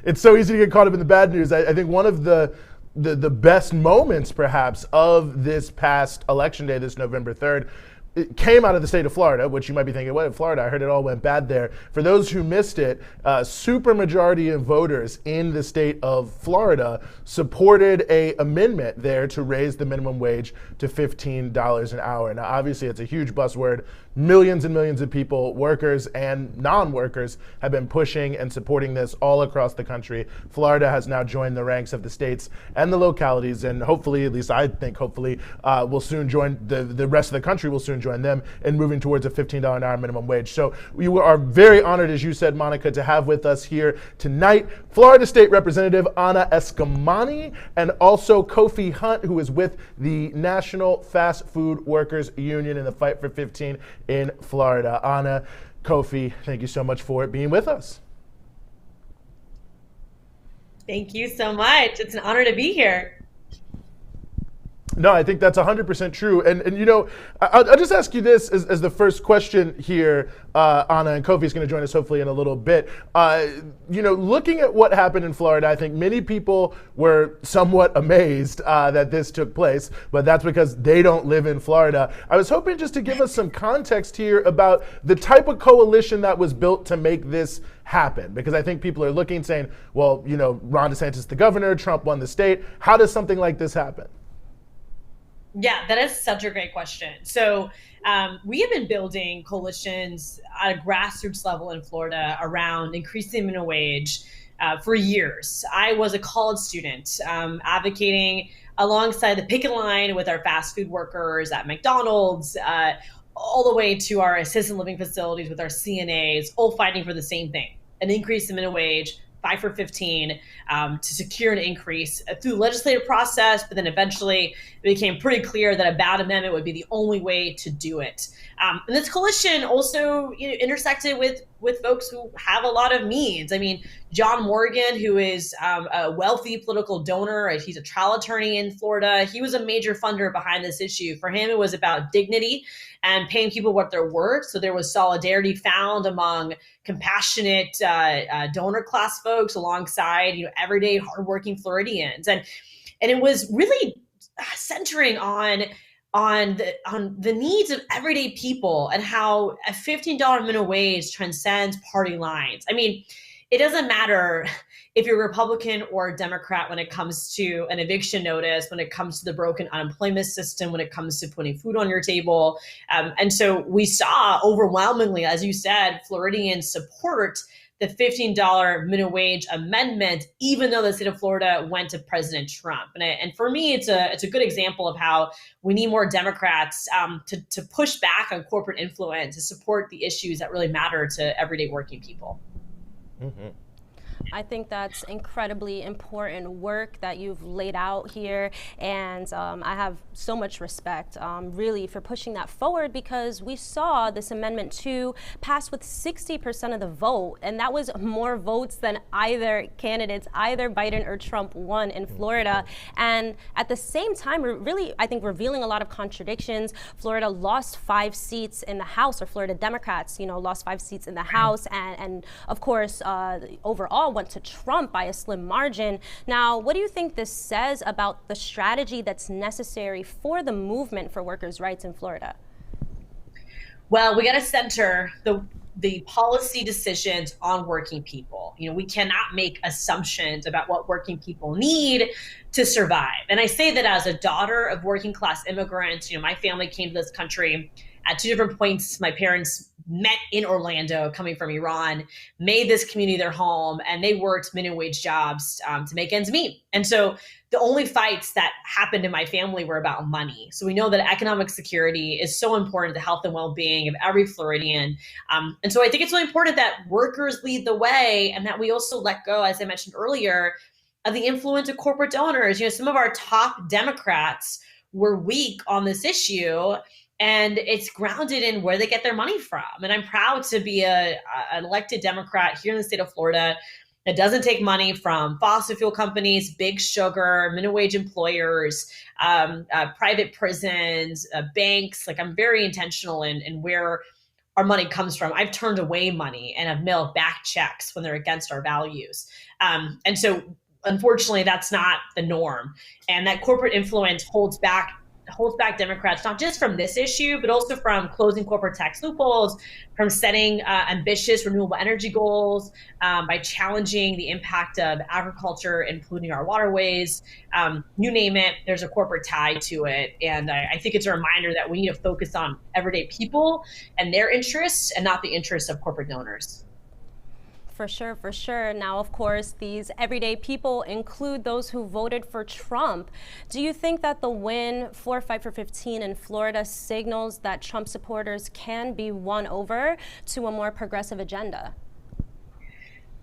S4: it's so easy to get caught up in the bad news. I think one of the best moments, perhaps, of this past election day, this November 3rd, it came out of the state of Florida, which you might be thinking, what, Florida? I heard it all went bad there. For those who missed it, supermajority of voters in the state of Florida supported an amendment there to raise the minimum wage to $15 an hour. Now, obviously, it's a huge buzzword. Millions and millions of people, workers and non-workers, have been pushing and supporting this all across the country. Florida has now joined the ranks of the states and the localities, and hopefully, at least I think, hopefully, will soon join, the rest of the country will soon and join them in moving towards a $15 an hour minimum wage. So we are very honored, as you said, Monica, to have with us here tonight Florida State Representative Anna Eskamani and also Kofi Hunt, who is with the National Fast Food Workers Union in the fight for 15 in Florida. Anna, Kofi, thank you so much for being with us.
S6: Thank you so much. It's an honor to be here.
S4: No, I think that's 100% true. And you know, I'll just ask you this as the first question here, Anna, and Kofi is going to join us hopefully in a little bit. You know, looking at what happened in Florida, I think many people were somewhat amazed that this took place, but that's because they don't live in Florida. I was hoping just to give us some context here about the type of coalition that was built to make this happen, because I think people are looking saying, well, you know, Ron DeSantis the governor, Trump won the state. How does something like this happen?
S6: Yeah, that is such a great question. So we have been building coalitions at a grassroots level in Florida around increasing the minimum wage for years. I was a college student advocating alongside the picket line with our fast food workers at McDonald's, all the way to our assisted living facilities with our CNAs, all fighting for the same thing, an increase in minimum wage, 5 for 15, to secure an increase through the legislative process, but then eventually it became pretty clear that a ballot amendment would be the only way to do it. And this coalition also intersected with folks who have a lot of means. I mean, John Morgan, who is a wealthy political donor, he's a trial attorney in Florida. He was a major funder behind this issue. For him, it was about dignity and paying people what they're worth. So there was solidarity found among compassionate donor class folks alongside, you know, everyday hardworking Floridians. And it was really centering on the needs of everyday people and how a $15 minimum wage transcends party lines. I mean, it doesn't matter if you're Republican or Democrat when it comes to an eviction notice, when it comes to the broken unemployment system, when it comes to putting food on your table. And so we saw overwhelmingly, as you said, Floridians support the $15 minimum wage amendment, even though the state of Florida went to President Trump. And for me, it's a good example of how we need more Democrats to push back on corporate influence, to support the issues that really matter to everyday working people.
S4: Mm-hmm.
S5: I think that's incredibly important work that you've laid out here, and I have so much respect really for pushing that forward, because we saw this Amendment 2 pass with 60% of the vote, and that was more votes than either candidates, either Biden or Trump, won in Florida. And at the same time, we're really, I think, revealing a lot of contradictions. Florida lost 5 seats in the House, or Florida Democrats, you know, lost 5 seats in the House, and of course, overall went to Trump by a slim margin. Now, what do you think this says about the strategy that's necessary for the movement for workers' rights in Florida?
S6: Well, we got to center the policy decisions on working people. You know, we cannot make assumptions about what working people need to survive. And I say that as a daughter of working class immigrants. You know, my family came to this country at 2 different points. My parents met in Orlando, coming from Iran, made this community their home, and they worked minimum wage jobs to make ends meet. And so the only fights that happened in my family were about money. So we know that economic security is so important to the health and well-being of every Floridian. And so I think it's really important that workers lead the way, and that we also let go, as I mentioned earlier, of the influence of corporate donors. You know, some of our top Democrats were weak on this issue, and it's grounded in where they get their money from. And I'm proud to be an elected Democrat here in the state of Florida that doesn't take money from fossil fuel companies, big sugar, minimum wage employers, private prisons, banks. Like, I'm very intentional in where our money comes from. I've turned away money and have mailed back checks when they're against our values. And so unfortunately, that's not the norm. And that corporate influence holds back Democrats, not just from this issue, but also from closing corporate tax loopholes, from setting ambitious renewable energy goals, by challenging the impact of agriculture and polluting our waterways. You name it, there's a corporate tie to it. And I think it's a reminder that we need to focus on everyday people and their interests, and not the interests of corporate donors.
S5: For sure, for sure. Now, of course, these everyday people include those who voted for Trump. Do you think that the win for Fight for 15 in Florida signals that Trump supporters can be won over to a more progressive agenda?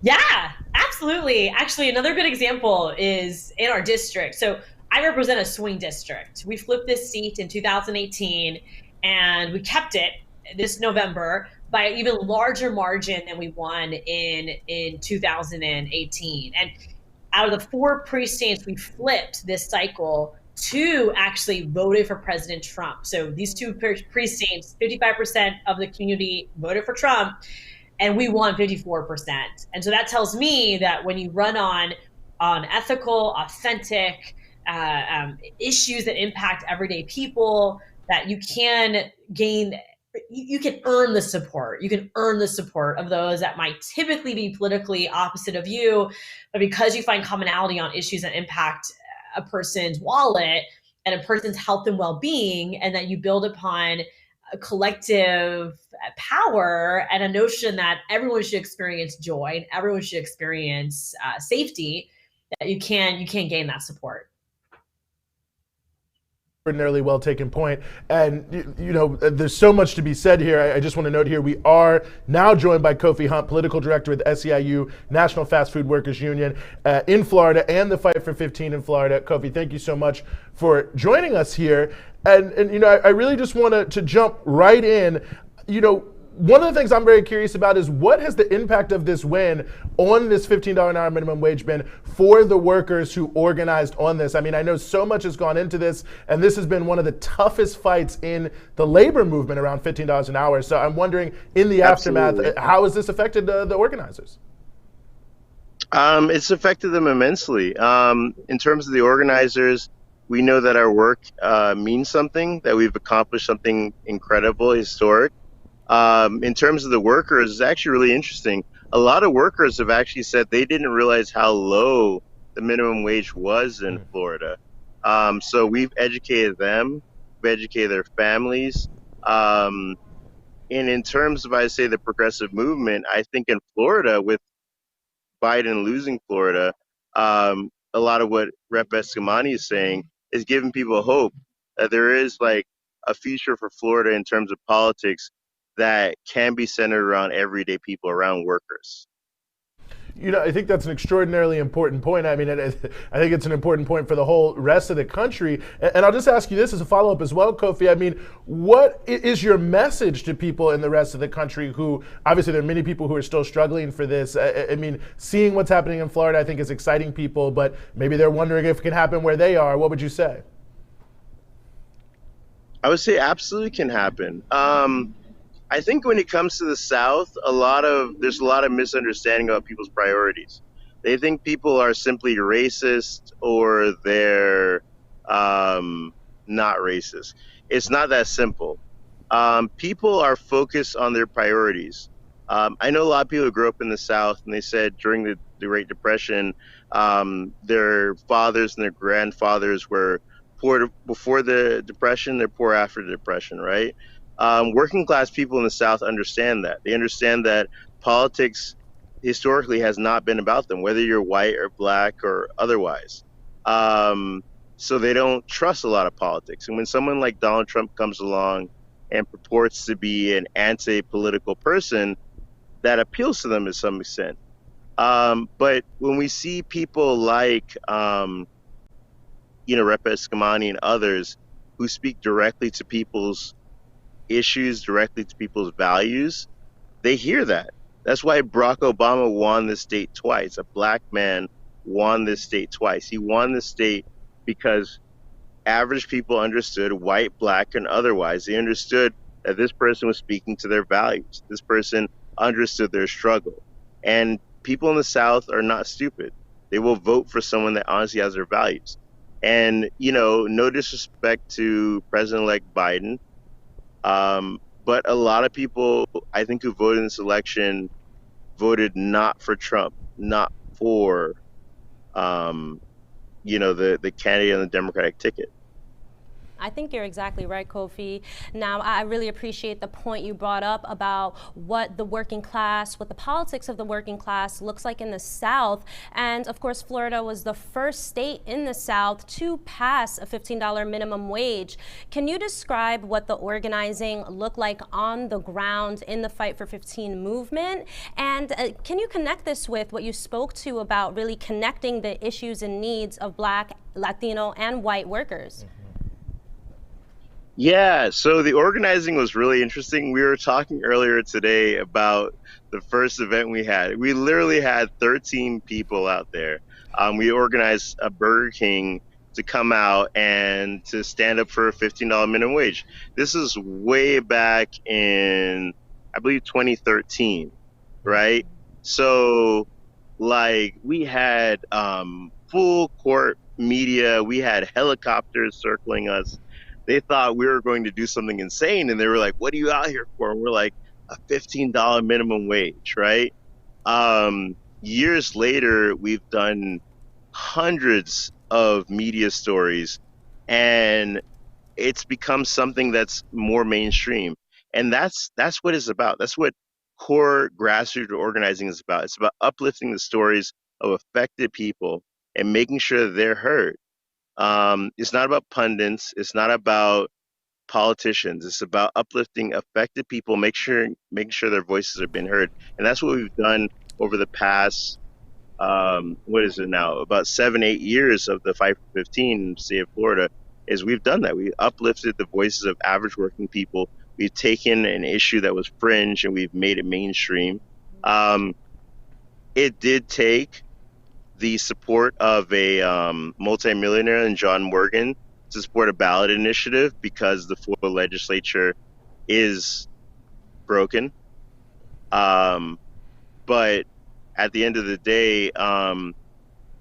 S6: Yeah, absolutely. Actually, another good example is in our district. So I represent a swing district. We flipped this seat in 2018 and we kept it this November by an even larger margin than we won in 2018. And out of the 4 precincts we flipped this cycle, 2 actually voted for President Trump. So these 2 precincts, 55% of the community voted for Trump, and we won 54%. And so that tells me that when you run on ethical, authentic issues that impact everyday people, that you can gain, you can earn the support. You can earn the support of those that might typically be politically opposite of you, but because you find commonality on issues that impact a person's wallet and a person's health and well-being, and that you build upon a collective power and a notion that everyone should experience joy and everyone should experience safety, that you can gain that support.
S4: Extraordinarily well taken point. And you know, there's so much to be said here. I just want to note here, we are now joined by Kofi Hunt, political director with SEIU, National Fast Food Workers Union in Florida, and the Fight for 15 in Florida. Kofi, thank you so much for joining us here. And you know, I really just want to jump right in. You know, one of the things I'm very curious about is what has the impact of this win on this $15 an hour minimum wage been for the workers who organized on this? I mean, I know so much has gone into this, and this has been one of the toughest fights in the labor movement around $15 an hour. So I'm wondering, in the aftermath, how has this affected the organizers?
S7: It's affected them immensely. In terms of the organizers, we know that our work means something, that we've accomplished something incredible, historic. In terms of the workers, it's actually really interesting. A lot of workers have actually said they didn't realize how low the minimum wage was in Florida. So we've educated them, we've educated their families. And in terms of, I say, the progressive movement, I think in Florida, with Biden losing Florida, a lot of what Rep. Eskamani is saying is giving people hope that there is like a future for Florida in terms of politics that can be centered around everyday people, around workers.
S4: You know, I think that's an extraordinarily important point. I mean, I think it's an important point for the whole rest of the country. And I'll just ask you this as a follow-up as well, Kofi. I mean, what is your message to people in the rest of the country who, obviously there are many people who are still struggling for this. I mean, seeing what's happening in Florida, I think is exciting people, but maybe they're wondering if it can happen where they are. What would you say?
S7: I would say absolutely can happen. I think when it comes to the South, there's a lot of misunderstanding about people's priorities. They think people are simply racist or they're not racist. It's not that simple. People are focused on their priorities. I know a lot of people who grew up in the South, and they said during the Great Depression, their fathers and their grandfathers were poor before the Depression, they're poor after the Depression, right? Working class people in the South understand that. They understand that politics historically has not been about them, whether you're white or black or otherwise. So they don't trust a lot of politics. And when someone like Donald Trump comes along and purports to be an anti-political person, that appeals to them to some extent. But when we see people like, Rep. Eskamani and others who speak directly to people's issues, directly to people's values, they hear that. That's why Barack Obama won this state twice. A black man won this state twice. He won this state because average people understood, white, black, and otherwise, they understood that this person was speaking to their values. This person understood their struggle. And people in the South are not stupid. They will vote for someone that honestly has their values. And, no disrespect to President-elect Biden, but a lot of people, I think, who voted in this election voted not for Trump, not for, the candidate on the Democratic ticket.
S5: I think you're exactly right, Kofi. Now, I really appreciate the point you brought up about what the working class, what the politics of the working class looks like in the South. And of course, Florida was the first state in the South to pass a $15 minimum wage. Can you describe what the organizing looked like on the ground in the Fight for 15 movement? And can you connect this with what you spoke to about really connecting the issues and needs of Black, Latino, and white workers?
S7: Yeah, so the organizing was really interesting. We were talking earlier today about the first event we had. We literally had 13 people out there. We organized a Burger King to come out and to stand up for a $15 minimum wage. This is way back in, I believe, 2013, right? So, like, we had full court media. We had helicopters circling us. They thought we were going to do something insane, and they were like, what are you out here for? And we're like, a $15 minimum wage, right? Years later, we've done hundreds of media stories, and it's become something that's more mainstream. And that's what it's about. That's what core grassroots organizing is about. It's about uplifting the stories of affected people and making sure they're heard. It's not about pundits. It's not about politicians. It's about uplifting affected people, making sure their voices are being heard. And that's what we've done over the past, what is it now? About 7-8 years of the Fight for 15 in the state of Florida, is we've done that. We uplifted the voices of average working people. We've taken an issue that was fringe and we've made it mainstream. It did take the support of a multimillionaire in John Morgan to support a ballot initiative because the Florida legislature is broken. But at the end of the day,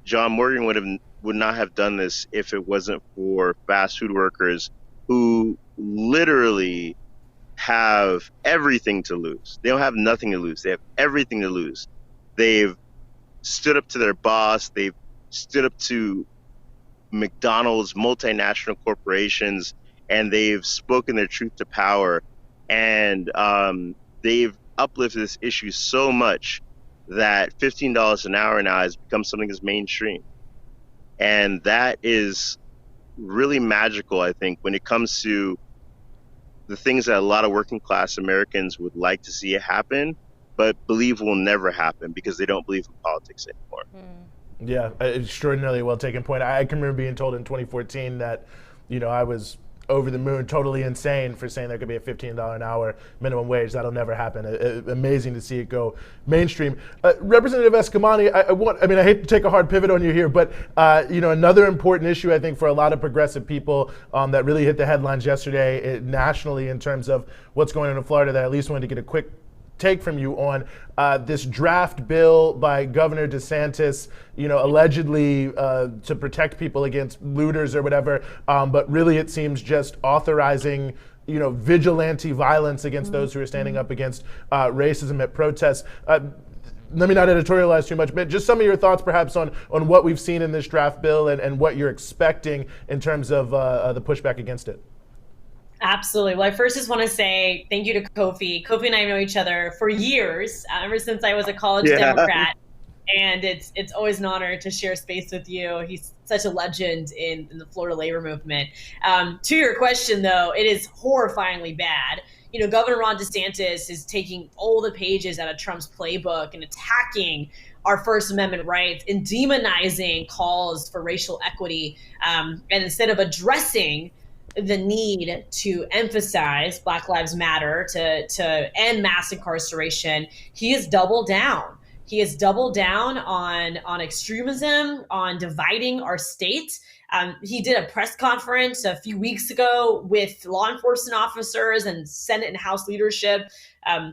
S7: John Morgan would not have done this if it wasn't for fast food workers who literally have everything to lose. They don't have nothing to lose. They have everything to lose. They've stood up to their boss. They've stood up to McDonald's, multinational corporations, and they've spoken their truth to power. And they've uplifted this issue so much that $15 an hour now has become something that's mainstream. And that is really magical, I think, when it comes to the things that a lot of working class Americans would like to see happen, but believe will never happen because they don't believe in politics anymore.
S4: Yeah, extraordinarily well taken point. I can remember being told in 2014 that, I was over the moon, totally insane for saying there could be a $15 an hour minimum wage. That'll never happen. Amazing to see it go mainstream. Representative Eskamani, I hate to take a hard pivot on you here, but another important issue I think for a lot of progressive people that really hit the headlines yesterday nationally in terms of what's going on in Florida that I at least wanted to get a quick take from you on this draft bill by Governor DeSantis, allegedly to protect people against looters or whatever, but really it seems just authorizing, vigilante violence against those who are standing up against racism at protests. Let me not editorialize too much, but just some of your thoughts perhaps on what we've seen in this draft bill and what you're expecting in terms of the pushback against it.
S6: Absolutely. Well, I first just want to say thank you to Kofi. Kofi and I know each other for years, ever since I was a college Democrat. And it's always an honor to share space with you. He's such a legend in the Florida labor movement. To your question, though, it is horrifyingly bad. Governor Ron DeSantis is taking all the pages out of Trump's playbook and attacking our First Amendment rights and demonizing calls for racial equity. And instead of addressing the need to emphasize Black Lives Matter, to end mass incarceration, he has doubled down. He has doubled down on extremism, on dividing our state. He did a press conference a few weeks ago with law enforcement officers and Senate and House leadership,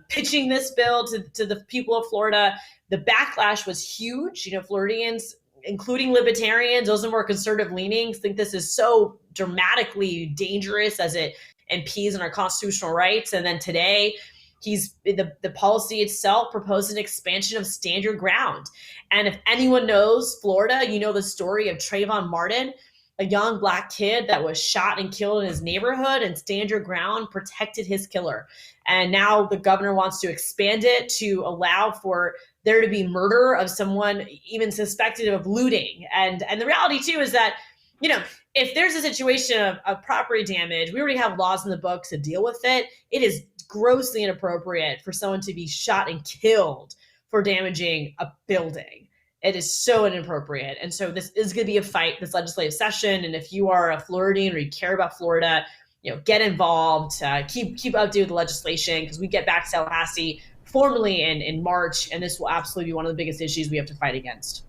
S6: pitching this bill to the people of Florida. The backlash was huge. Floridians, including libertarians, those more conservative leanings, think this is so dramatically dangerous as it impedes on our constitutional rights. And then today, the policy itself proposed an expansion of stand your ground. And if anyone knows Florida, the story of Trayvon Martin, a young Black kid that was shot and killed in his neighborhood, and Stand Your Ground protected his killer. And now the governor wants to expand it to allow for there to be murder of someone even suspected of looting. And the reality too is that, you know, if there's a situation of property damage, we already have laws in the books to deal with it. It is grossly inappropriate for someone to be shot and killed for damaging a building. It is so inappropriate. And so this is going to be a fight this legislative session. And if you are a Floridian or you care about Florida, you know, get involved, keep up to date with the legislation, because we get back to Tallahassee formally in March, and this will absolutely be one of the biggest issues we have to fight against.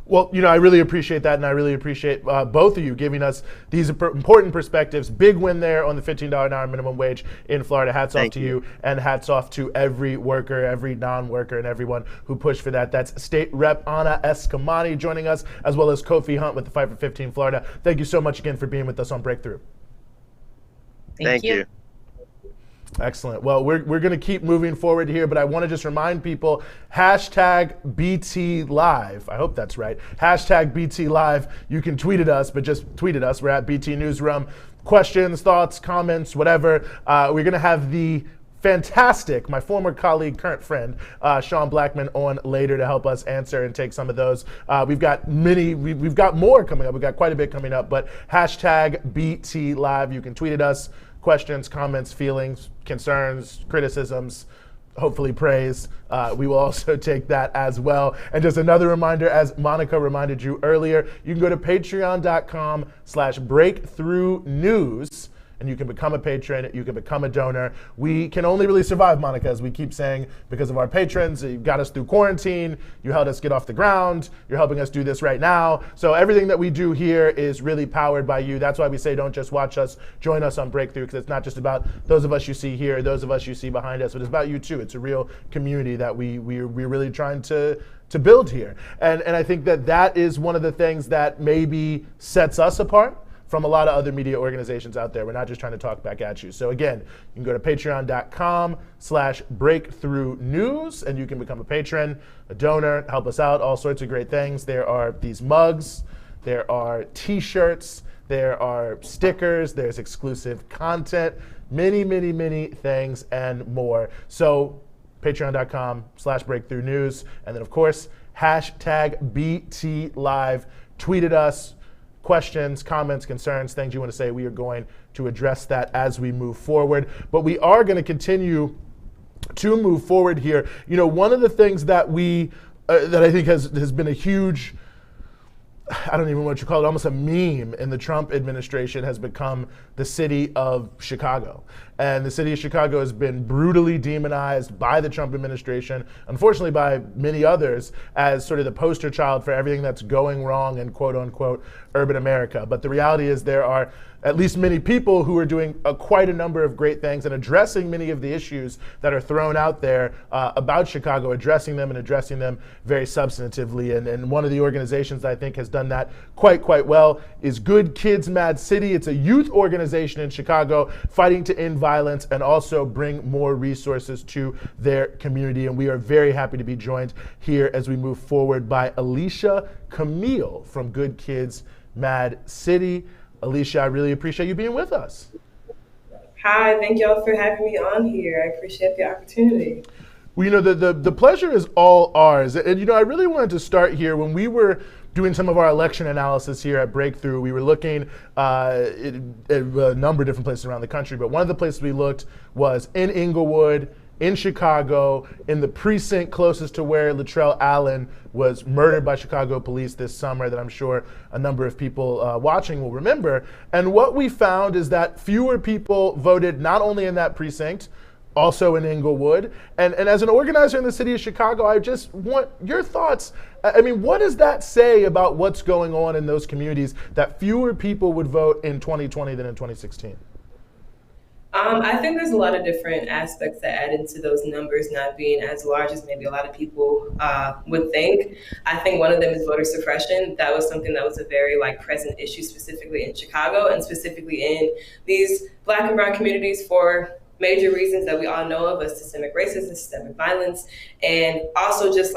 S4: Well, you know, I really appreciate that, and I really appreciate both of you giving us these important perspectives. Big win there on the $15 an hour minimum wage in Florida. Hats off to you, and hats off to every worker, every non-worker, and everyone who pushed for that. That's State Rep Anna Eskamani joining us, as well as Kofi Hunt with the Fight for 15 Florida. Thank you so much again for being with us on Breakthrough.
S6: Thank you.
S4: Excellent. Well, we're going to keep moving forward here, but I want to just remind people, hashtag BT Live. I hope that's right. Hashtag BT Live. You can tweet at us, but just tweet at us. We're at BT Newsroom. Questions, thoughts, comments, whatever. We're going to have the fantastic, my former colleague, current friend, Sean Blackmon on later to help us answer and take some of those. We've got more coming up. We've got quite a bit coming up, but hashtag BT Live. You can tweet at us. Questions, comments, feelings, concerns, criticisms, hopefully praise. We will also take that as well. And just another reminder, as Monica reminded you earlier, you can go to patreon.com/breakthroughnews. And you can become a patron, you can become a donor. We can only really survive, Monica, as we keep saying, because of our patrons. You got us through quarantine, you helped us get off the ground, you're helping us do this right now. So everything that we do here is really powered by you. That's why we say don't just watch us, join us on Breakthrough, because it's not just about those of us you see here, those of us you see behind us, but it's about you too. It's a real community that we're really trying to build here. And I think that is one of the things that maybe sets us apart from a lot of other media organizations out there. We're not just trying to talk back at you. So again, you can go to patreon.com/breakthroughnews, and you can become a patron, a donor, help us out, all sorts of great things. There are these mugs, there are t-shirts, there are stickers, there's exclusive content, many things and more. So patreon.com/breakthroughnews, and then of course, hashtag BT Live. Tweet at us, questions, comments, concerns, things you want to say. We are going to address that as we move forward. But we are going to continue to move forward here. You know, one of the things that that I think has been a huge, I don't even know what you call it, almost a meme in the Trump administration, has become the city of Chicago. And the city of Chicago has been brutally demonized by the Trump administration, unfortunately by many others, as sort of the poster child for everything that's going wrong in quote unquote urban America. But the reality is there are at least many people who are doing quite a number of great things and addressing many of the issues that are thrown out there about Chicago, addressing them very substantively. And one of the organizations that I think has done that quite well is Good Kids Mad City. It's a youth organization in Chicago fighting to end violence and also bring more resources to their community. And we are very happy to be joined here as we move forward by Alycia Camille from Good Kids Mad City. Alycia, I really appreciate you being with us.
S8: Hi, thank y'all for having me on here. I appreciate the opportunity.
S4: Well, you know, the pleasure is all ours. And, you know, I really wanted to start here. When we were doing some of our election analysis here at Breakthrough, we were looking at a number of different places around the country. But one of the places we looked was in Inglewood, in Chicago, in the precinct closest to where Latrell Allen was murdered by Chicago police this summer, that I'm sure a number of people watching will remember. And what we found is that fewer people voted not only in that precinct, also in Inglewood. And as an organizer in the city of Chicago, I just want your thoughts. I mean, what does that say about what's going on in those communities, that fewer people would vote in 2020 than in 2016?
S8: I think there's a lot of different aspects that add into those numbers not being as large as maybe a lot of people would think. I think one of them is voter suppression. That was something that was a very present issue specifically in Chicago and specifically in these Black and brown communities for major reasons that we all know of, as systemic racism, systemic violence, and also just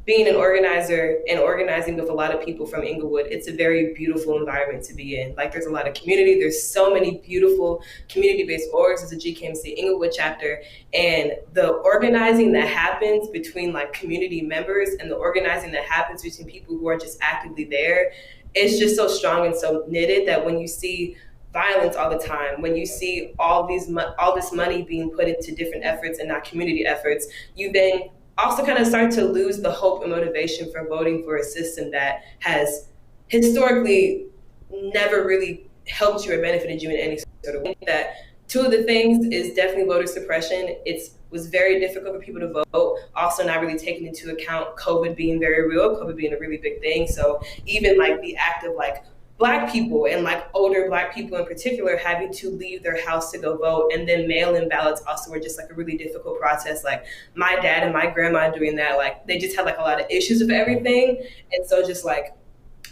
S8: being an organizer and organizing with a lot of people from Inglewood, it's a very beautiful environment to be in. Like, there's a lot of community. There's so many beautiful community-based orgs. There's a GKMC Inglewood chapter, and the organizing that happens between like community members and the organizing that happens between people who are just actively there, it's just so strong and so knitted that when you see violence all the time, when you see all this money being put into different efforts and not community efforts, you then also kind of start to lose the hope and motivation for voting for a system that has historically never really helped you or benefited you in any sort of way. That two of the things is definitely voter suppression. It was very difficult for people to vote. Also not really taking into account COVID being very real, COVID being a really big thing. So even like the act of like Black people and like older Black people in particular having to leave their house to go vote, and then mail-in ballots also were just like a really difficult process. Like my dad and my grandma doing that, like they just had like a lot of issues with everything. And so just like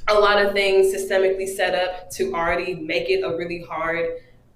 S8: a lot of things systemically set up to already make it a really hard,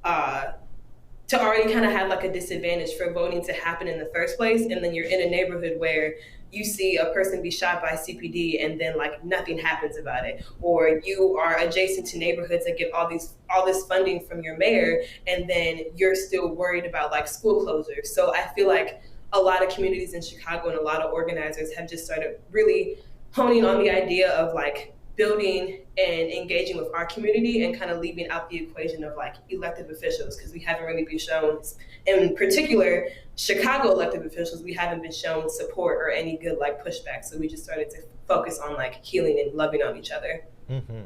S8: to already kind of have like a disadvantage for voting to happen in the first place. And then you're in a neighborhood where you see a person be shot by CPD and then like nothing happens about it, or you are adjacent to neighborhoods that get all this funding from your mayor, and then you're still worried about like school closures. So I feel like a lot of communities in Chicago and a lot of organizers have just started really honing on the idea of like building and engaging with our community and kind of leaving out the equation of like elected officials, because we haven't really been shown, in particular, Chicago elected officials, we haven't been shown support or any good like pushback. So we just started to focus on like healing and loving on each other.
S4: Mm-hmm.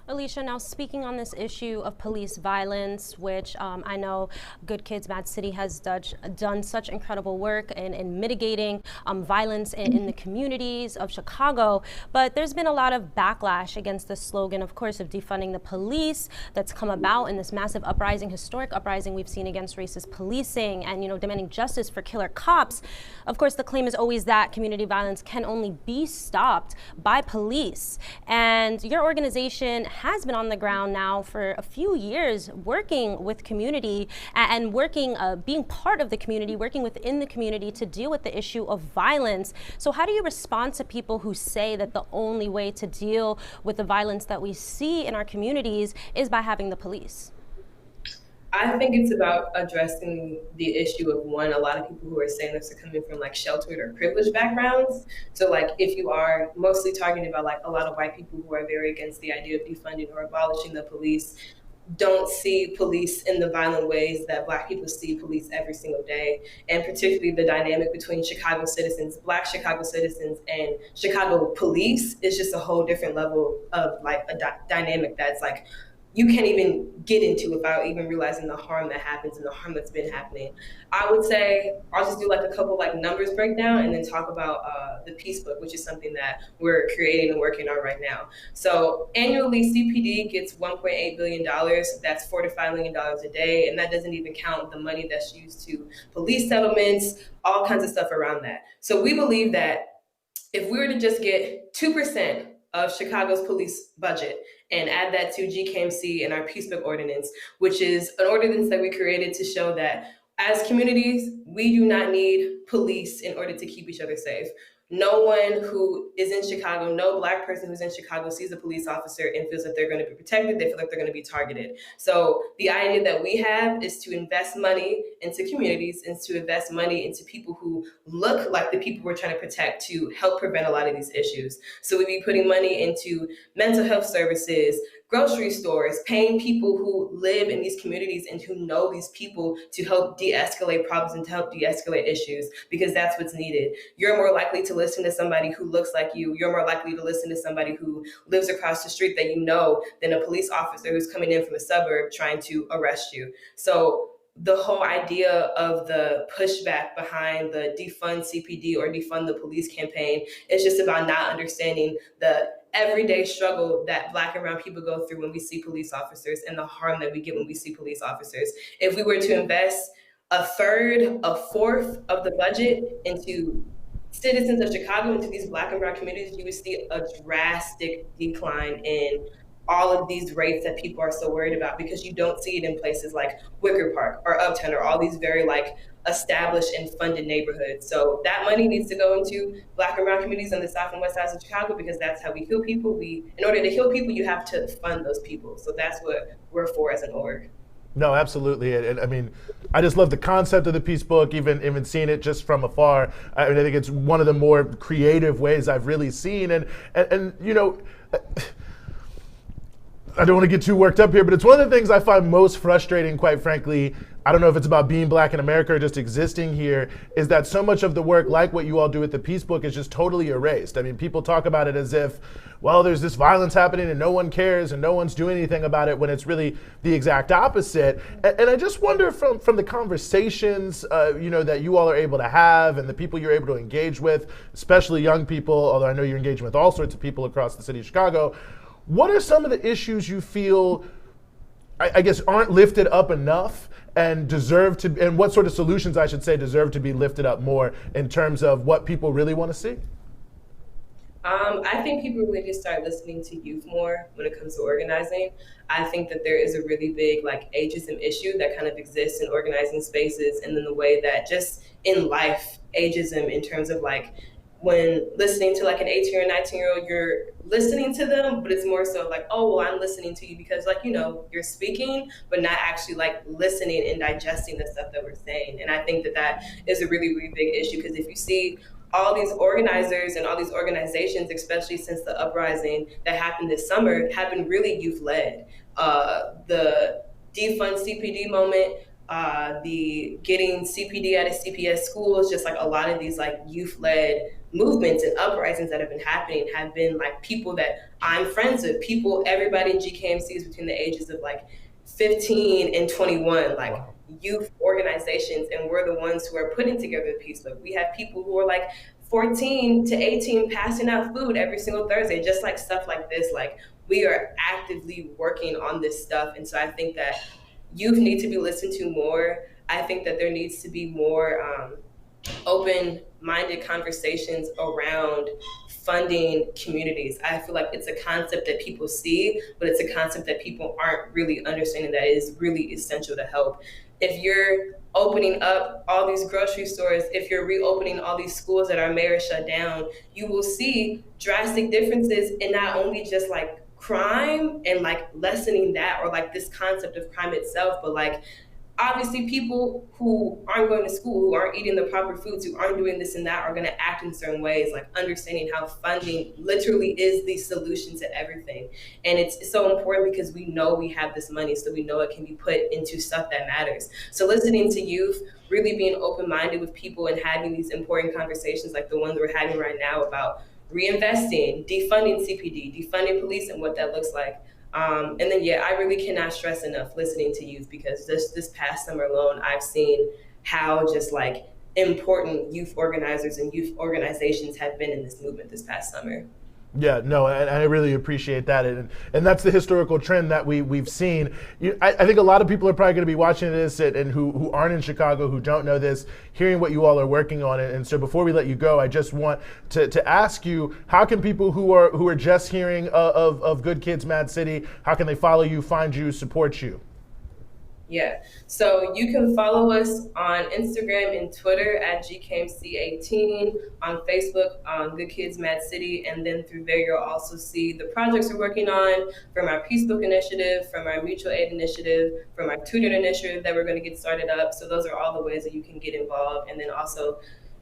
S5: Alycia, now speaking on this issue of police violence, which I know Good Kids Mad City has done such incredible work in mitigating violence in the communities of Chicago, but there's been a lot of backlash against the slogan, of course, of defunding the police that's come about in this massive uprising, historic uprising we've seen against racist policing and, you know, demanding justice for killer cops. Of course, the claim is always that community violence can only be stopped by police. And your organization has been on the ground now for a few years working with community and working, being part of the community, working within the community to deal with the issue of violence. So how do you respond to people who say that the only way to deal with the violence that we see in our communities is by having the police?
S8: I think it's about addressing the issue of, one, a lot of people who are saying this are coming from like sheltered or privileged backgrounds. So like if you are mostly talking about like a lot of white people who are very against the idea of defunding or abolishing the police, don't see police in the violent ways that Black people see police every single day. And particularly the dynamic between Chicago citizens, Black Chicago citizens and Chicago police is just a whole different level of like a dynamic that's like, you can't even get into without even realizing the harm that happens and the harm that's been happening. I would say, I'll just do like a couple like numbers breakdown and then talk about the Peace Book, which is something that we're creating and working on right now. So annually CPD gets $1.8 billion. That's $4 to $5 million a day. And that doesn't even count the money that's used to police settlements, all kinds of stuff around that. So we believe that if we were to just get 2% of Chicago's police budget and add that to GKMC and our Peace Book ordinance, which is an ordinance that we created to show that as communities, we do not need police in order to keep each other safe. No one who is in Chicago, no Black person who's in Chicago sees a police officer and feels that they're going to be protected. They feel like they're going to be targeted. So the idea that we have is to invest money into communities and to invest money into people who look like the people we're trying to protect to help prevent a lot of these issues. So we'd be putting money into mental health services, grocery stores, paying people who live in these communities and who know these people to help de-escalate problems and to help de-escalate issues, because that's what's needed. You're more likely to listen to somebody who looks like you. You're more likely to listen to somebody who lives across the street that you know than a police officer who's coming in from a suburb trying to arrest you. So the whole idea of the pushback behind the defund CPD or defund the police campaign is just about not understanding the everyday struggle that Black and brown people go through when we see police officers and the harm that we get when we see police officers. If we were to invest a third, a fourth of the budget into citizens of Chicago, into these Black and brown communities, you would see a drastic decline in all of these rates that people are so worried about, because you don't see it in places like Wicker Park or Uptown or all these very like established and funded neighborhoods. So that money needs to go into Black and brown communities on the south and west sides of Chicago, because that's how we heal people. In order to heal people, you have to fund those people. So that's what we're for as an org.
S4: No, absolutely. And I mean, I just love the concept of the peace book, even seeing it just from afar. I mean, I think it's one of the more creative ways I've really seen. And you know, I don't want to get too worked up here, but it's one of the things I find most frustrating, quite frankly. I don't know if it's about being Black in America or just existing here, is that so much of the work, like what you all do with the Peace Book, is just totally erased. I mean, people talk about it as if, well, there's this violence happening and no one cares and no one's doing anything about it, when it's really the exact opposite. And I just wonder from the conversations, you know, that you all are able to have and the people you're able to engage with, especially young people, although I know you're engaging with all sorts of people across the city of Chicago, what are some of the issues you feel, I guess, aren't lifted up enough and deserve to, and what sort of solutions, I should say, deserve to be lifted up more in terms of what people really want to see?
S8: I think people really need to start listening to youth more when it comes to organizing. I think that there is a really big ageism issue that kind of exists in organizing spaces, and then the way that just in life, ageism in terms of when listening to an 18 or 19-year-old, you're listening to them, but it's more so oh, well, I'm listening to you because you're speaking, but not actually listening and digesting the stuff that we're saying. And I think that is a really, really big issue, because if you see all these organizers and all these organizations, especially since the uprising that happened this summer, have been really youth-led. The defund CPD moment, the getting CPD out of CPS schools, just a lot of these youth-led movements and uprisings that have been happening have been people that I'm friends with. Everybody in GKMC is between the ages of 15 and 21, wow. Youth organizations, and we're the ones who are putting together the Peace Book. We have people who are 14 to 18 passing out food every single Thursday, just stuff like this. We are actively working on this stuff. And so I think that youth need to be listened to more. I think that there needs to be more open-minded conversations around funding communities. I feel like it's a concept that people see, but it's a concept that people aren't really understanding that is really essential to help. If you're opening up all these grocery stores, if you're reopening all these schools that our mayor shut down, you will see drastic differences in not only just crime and lessening that, or this concept of crime itself, but obviously people who aren't going to school, who aren't eating the proper foods, who aren't doing this and that, are going to act in certain ways, understanding how funding literally is the solution to everything. And it's so important because we know we have this money, so we know it can be put into stuff that matters. So listening to youth, really being open-minded with people and having these important conversations like the ones we're having right now about reinvesting, defunding CPD, defunding police and what that looks like. And then, I really cannot stress enough listening to youth, because this past summer alone, I've seen how just important youth organizers and youth organizations have been in this movement this past summer.
S4: Yeah, no, and I really appreciate that, and that's the historical trend that we've seen. I think a lot of people are probably going to be watching this and who aren't in Chicago, who don't know this, hearing what you all are working on. And so before we let you go, I just want to ask you, how can people who are just hearing of Good Kids Mad City, how can they follow you, find you, support you?
S8: Yeah, so you can follow us on Instagram and Twitter at GKMC18, on Facebook on Good Kids Mad City, and then through there you'll also see the projects we're working on, from our Peace Book initiative, from our mutual aid initiative, from our tutored initiative that we're going to get started up. So those are all the ways that you can get involved, and then also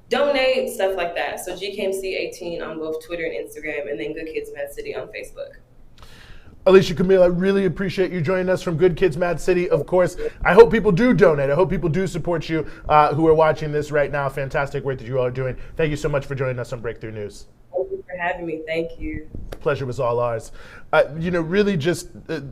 S8: donate, stuff like that. So GKMC18 on both Twitter and Instagram, and then Good Kids Mad City on Facebook.
S4: Alycia, Camille, I really appreciate you joining us from Good Kids Mad City. Of course, I hope people do donate. I hope people do support you who are watching this right now. Fantastic work that you all are doing. Thank you so much for joining us on Breakthrough News.
S8: Thank you for having me. Thank you.
S4: Pleasure was all ours. Really just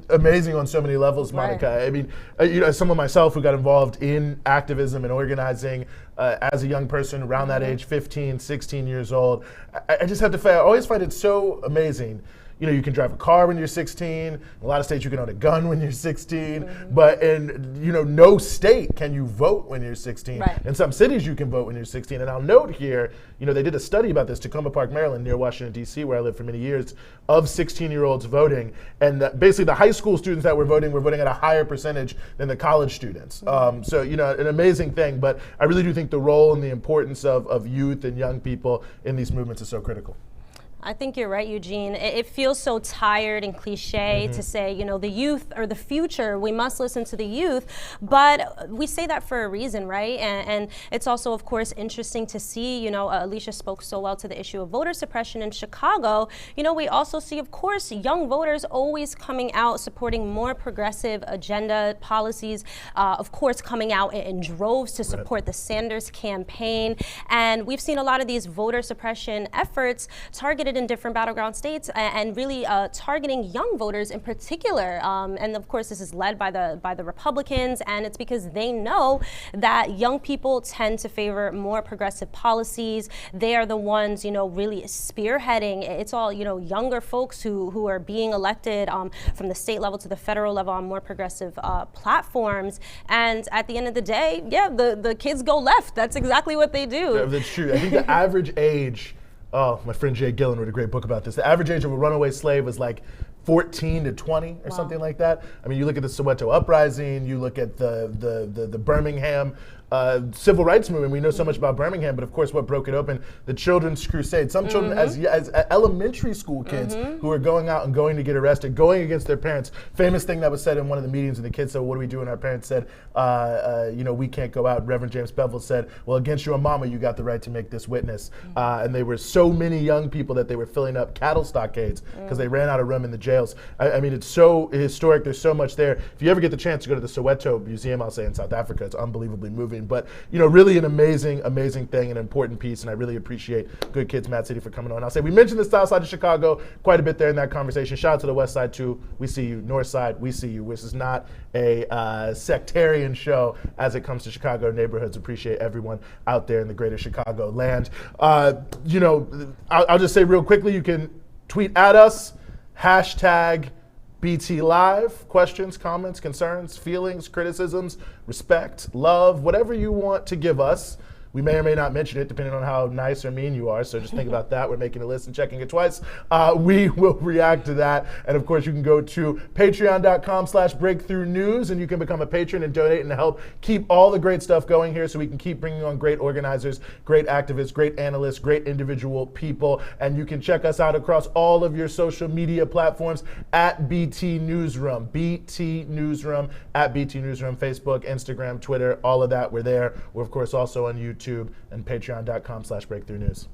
S4: amazing on so many levels, Monica. Right. I mean, as someone myself who got involved in activism and organizing as a young person around that age, 15, 16 years old, I just have to say, I always find it so amazing. you can drive a car when you're 16. In a lot of states you can own a gun when you're 16, but in no state can you vote when you're 16.
S5: Right.
S4: In some cities you can vote when you're 16. And I'll note here, they did a study about this, Tacoma Park, Maryland, near Washington, D.C., where I lived for many years, of 16-year-olds voting. And basically the high school students that were voting at a higher percentage than the college students. So, an amazing thing. But I really do think the role and the importance of youth and young people in these movements is so critical.
S5: I think you're right, Eugene. It feels so tired and cliche to say, the youth are the future. We must listen to the youth. But we say that for a reason, right? And it's also, of course, interesting to see, Alycia spoke so well to the issue of voter suppression in Chicago. We also see, of course, young voters always coming out supporting more progressive agenda policies, of course, coming out in droves to support the Sanders campaign. And we've seen a lot of these voter suppression efforts targeted in different battleground states and really targeting young voters in particular. And of course, this is led by the Republicans, and it's because they know that young people tend to favor more progressive policies. They are the ones, really spearheading. It's all, younger folks who are being elected from the state level to the federal level on more progressive platforms. And at the end of the day, the kids go left. That's exactly what they do.
S4: Yeah, that's true. I think the average age, my friend Jay Gillen wrote a great book about this. The average age of a runaway slave was like 14 to 20 or something like that. I mean, you look at the Soweto uprising, you look at the Birmingham civil rights movement. We know so much about Birmingham, but of course what broke it open, the Children's Crusade. Some children as elementary school kids who are going out and going to get arrested, going against their parents. Famous thing that was said in one of the meetings, and the kids said, what do we do? And our parents said, we can't go out. Reverend James Bevel said, well, against your mama, you got the right to make this witness. And they were so many young people that they were filling up cattle stockades because they ran out of room in the jails. I mean, it's so historic. There's so much there. If you ever get the chance to go to the Soweto Museum, I'll say, in South Africa, it's unbelievably moving. But, really an amazing, amazing thing, an important piece, and I really appreciate Good Kids Mad City for coming on. I'll say we mentioned the South Side of Chicago quite a bit there in that conversation. Shout out to the West Side, too. We see you. North Side, we see you. This is not a sectarian show as it comes to Chicago neighborhoods. Appreciate everyone out there in the greater Chicago land. I'll just say real quickly, you can tweet at us, hashtag BT Live, questions, comments, concerns, feelings, criticisms, respect, love, whatever you want to give us. We may or may not mention it depending on how nice or mean you are, so just think about that. We're making a list and checking it twice. We will react to that. And of course, you can go to patreon.com/breakthroughnews and you can become a patron and donate and help keep all the great stuff going here so we can keep bringing on great organizers, great activists, great analysts, great individual people. And you can check us out across all of your social media platforms at BT Newsroom. BT Newsroom, at BT Newsroom, Facebook, Instagram, Twitter, all of that. We're there. We're, of course, also on YouTube and patreon.com/breakthroughnews.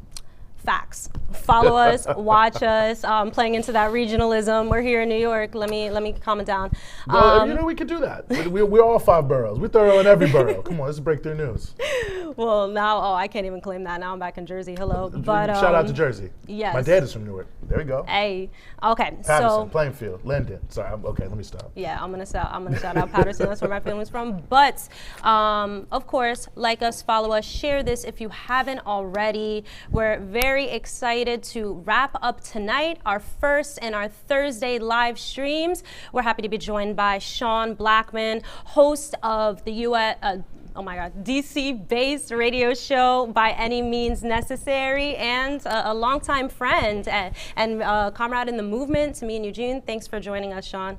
S5: Facts. Follow us, watch us. Playing into that regionalism. We're here in New York. Let me calm it down.
S4: We could do that. We're all 5 boroughs. We're thorough in every borough. Come on, this is Breakthrough News.
S5: Well, now, I can't even claim that. Now I'm back in Jersey. Hello. But
S4: shout out to Jersey.
S5: Yes.
S4: My dad is from Newark. There we go.
S5: Hey. Okay.
S4: Patterson, Plainfield, Linden. Sorry. Okay. Let me stop.
S5: Yeah, I'm gonna shout out Patterson. That's where my family's from. But of course, like us, follow us, share this if you haven't already. We're very excited to wrap up tonight, our first and our Thursday live streams. We're happy to be joined by Sean Blackmon, host of the DC-based radio show By Any Means Necessary, and a longtime friend and comrade in the movement to me and Eugene. Thanks for joining us, Sean.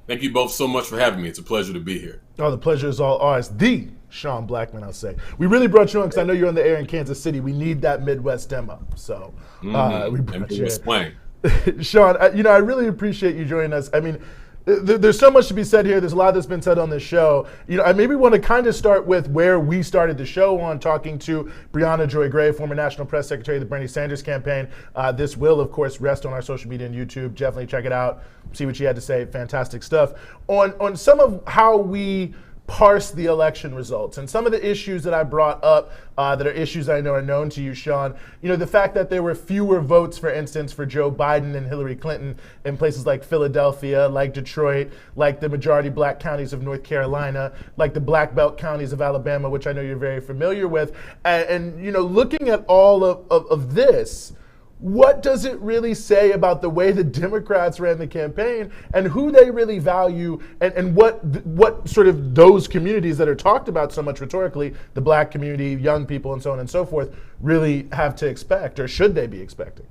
S9: Thank you both so much for having me. It's a pleasure to be here.
S4: Oh, the pleasure is all ours. The Sean Blackmon, I'll say. We really brought you on because I know you're on the air in Kansas City. We need that Midwest demo. So we brought you in. Sean, I really appreciate you joining us. I mean, there's so much to be said here. There's a lot that's been said on this show. I maybe want to kind of start with where we started the show on, talking to Briahna Joy Gray, former National Press Secretary of the Bernie Sanders campaign. This will, of course, rest on our social media and YouTube. Definitely check it out. See what she had to say. Fantastic stuff. On some of how we parse the election results and some of the issues that I brought up that are issues I know are known to you, Sean. The fact that there were fewer votes, for instance, for Joe Biden and Hillary Clinton in places like Philadelphia, like Detroit, like the majority black counties of North Carolina, like the black belt counties of Alabama, which I know you're very familiar with. And looking at all of this, what does it really say about the way the Democrats ran the campaign and who they really value, and what sort of those communities that are talked about so much rhetorically, the black community, young people, and so on and so forth, really have to expect, or should they be expecting?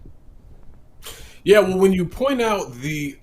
S9: Yeah, well, when you point out the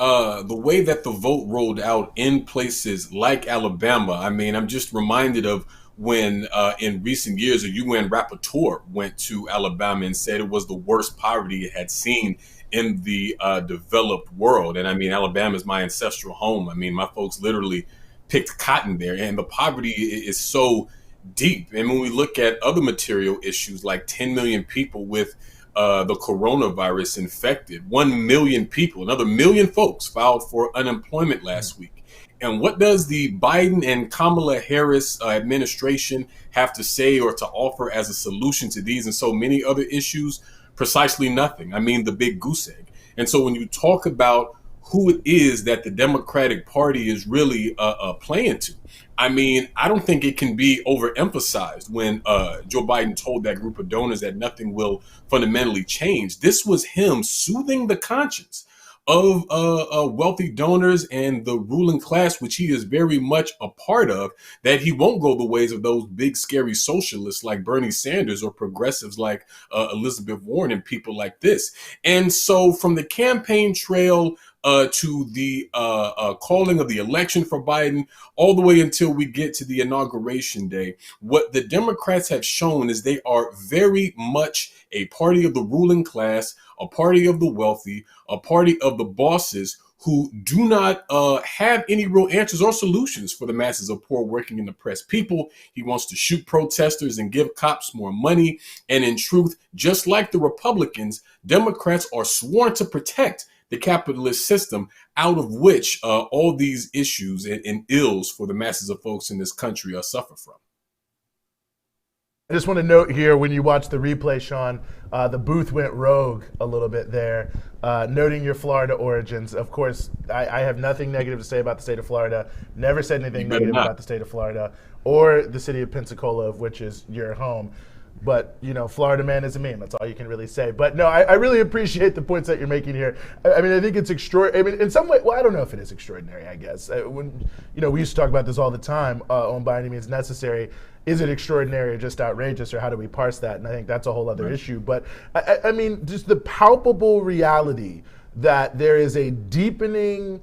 S9: way that the vote rolled out in places like Alabama, I mean, I'm just reminded of when in recent years a UN rapporteur went to Alabama and said it was the worst poverty it had seen in the developed world. And I mean, Alabama is my ancestral home. I mean, my folks literally picked cotton there, and the poverty is so deep. And when we look at other material issues like 10 million people with the coronavirus infected, 1 million people, another million folks filed for unemployment last week. And what does the Biden and Kamala Harris administration have to say or to offer as a solution to these and so many other issues? Precisely nothing. I mean, the big goose egg. And so when you talk about who it is that the Democratic Party is really playing to, I mean, I don't think it can be overemphasized when Joe Biden told that group of donors that nothing will fundamentally change. This was him soothing the conscience of wealthy donors and the ruling class, which he is very much a part of, that he won't go the ways of those big, scary socialists like Bernie Sanders or progressives like Elizabeth Warren and people like this. And so from the campaign trail to the calling of the election for Biden, all the way until we get to the inauguration day, what the Democrats have shown is they are very much a party of the ruling class, a party of the wealthy, a party of the bosses who do not have any real answers or solutions for the masses of poor, working, and oppressed people. He wants to shoot protesters and give cops more money. And in truth, just like the Republicans, Democrats are sworn to protect the capitalist system out of which all these issues and ills for the masses of folks in this country suffer from.
S4: I just want to note here, when you watch the replay, Sean, the booth went rogue a little bit there, noting your Florida origins. Of course, I have nothing negative to say about the state of Florida. Never said anything negative about the state of Florida or the city of Pensacola, of which is your home. But, you know, Florida man is a meme. That's all you can really say. But no, I really appreciate the points that you're making here. I mean, I think it's extraordinary. I mean, in some way, well, I don't know if it is extraordinary, I guess. When, you know, we used to talk about this all the time on By Any Means Necessary. Is it extraordinary or just outrageous, or how do we parse that? And I think that's a whole other issue. But I mean, just the palpable reality that there is a deepening,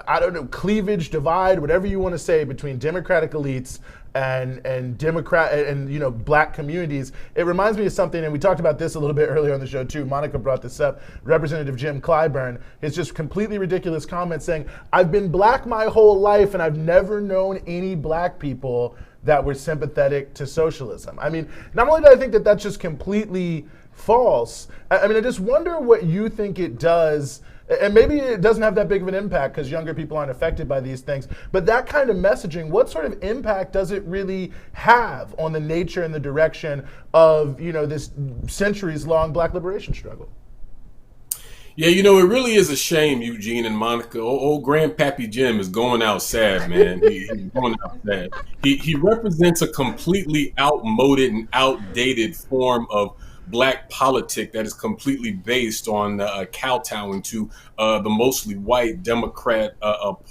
S4: I don't know, cleavage, divide, whatever you want to say, between Democratic elites and Democrat and, you know, black communities. It reminds me of something, and we talked about this a little bit earlier on the show too. Monica brought this up. Representative Jim Clyburn, his just completely ridiculous comment saying, "I've been black my whole life and I've never known any black people that were sympathetic to socialism." I mean, not only do I think that that's just completely false, I mean, I just wonder what you think it does. And maybe it doesn't have that big of an impact because younger people aren't affected by these things. But that kind of messaging, what sort of impact does it really have on the nature and the direction of, you know, this centuries-long black liberation struggle?
S9: Yeah, you know, it really is a shame, Eugene and Monica. Old Grandpappy Jim is going out sad, man. He's going out sad. He represents a completely outmoded and outdated form of black politic that is completely based on kowtowing to the mostly white Democrat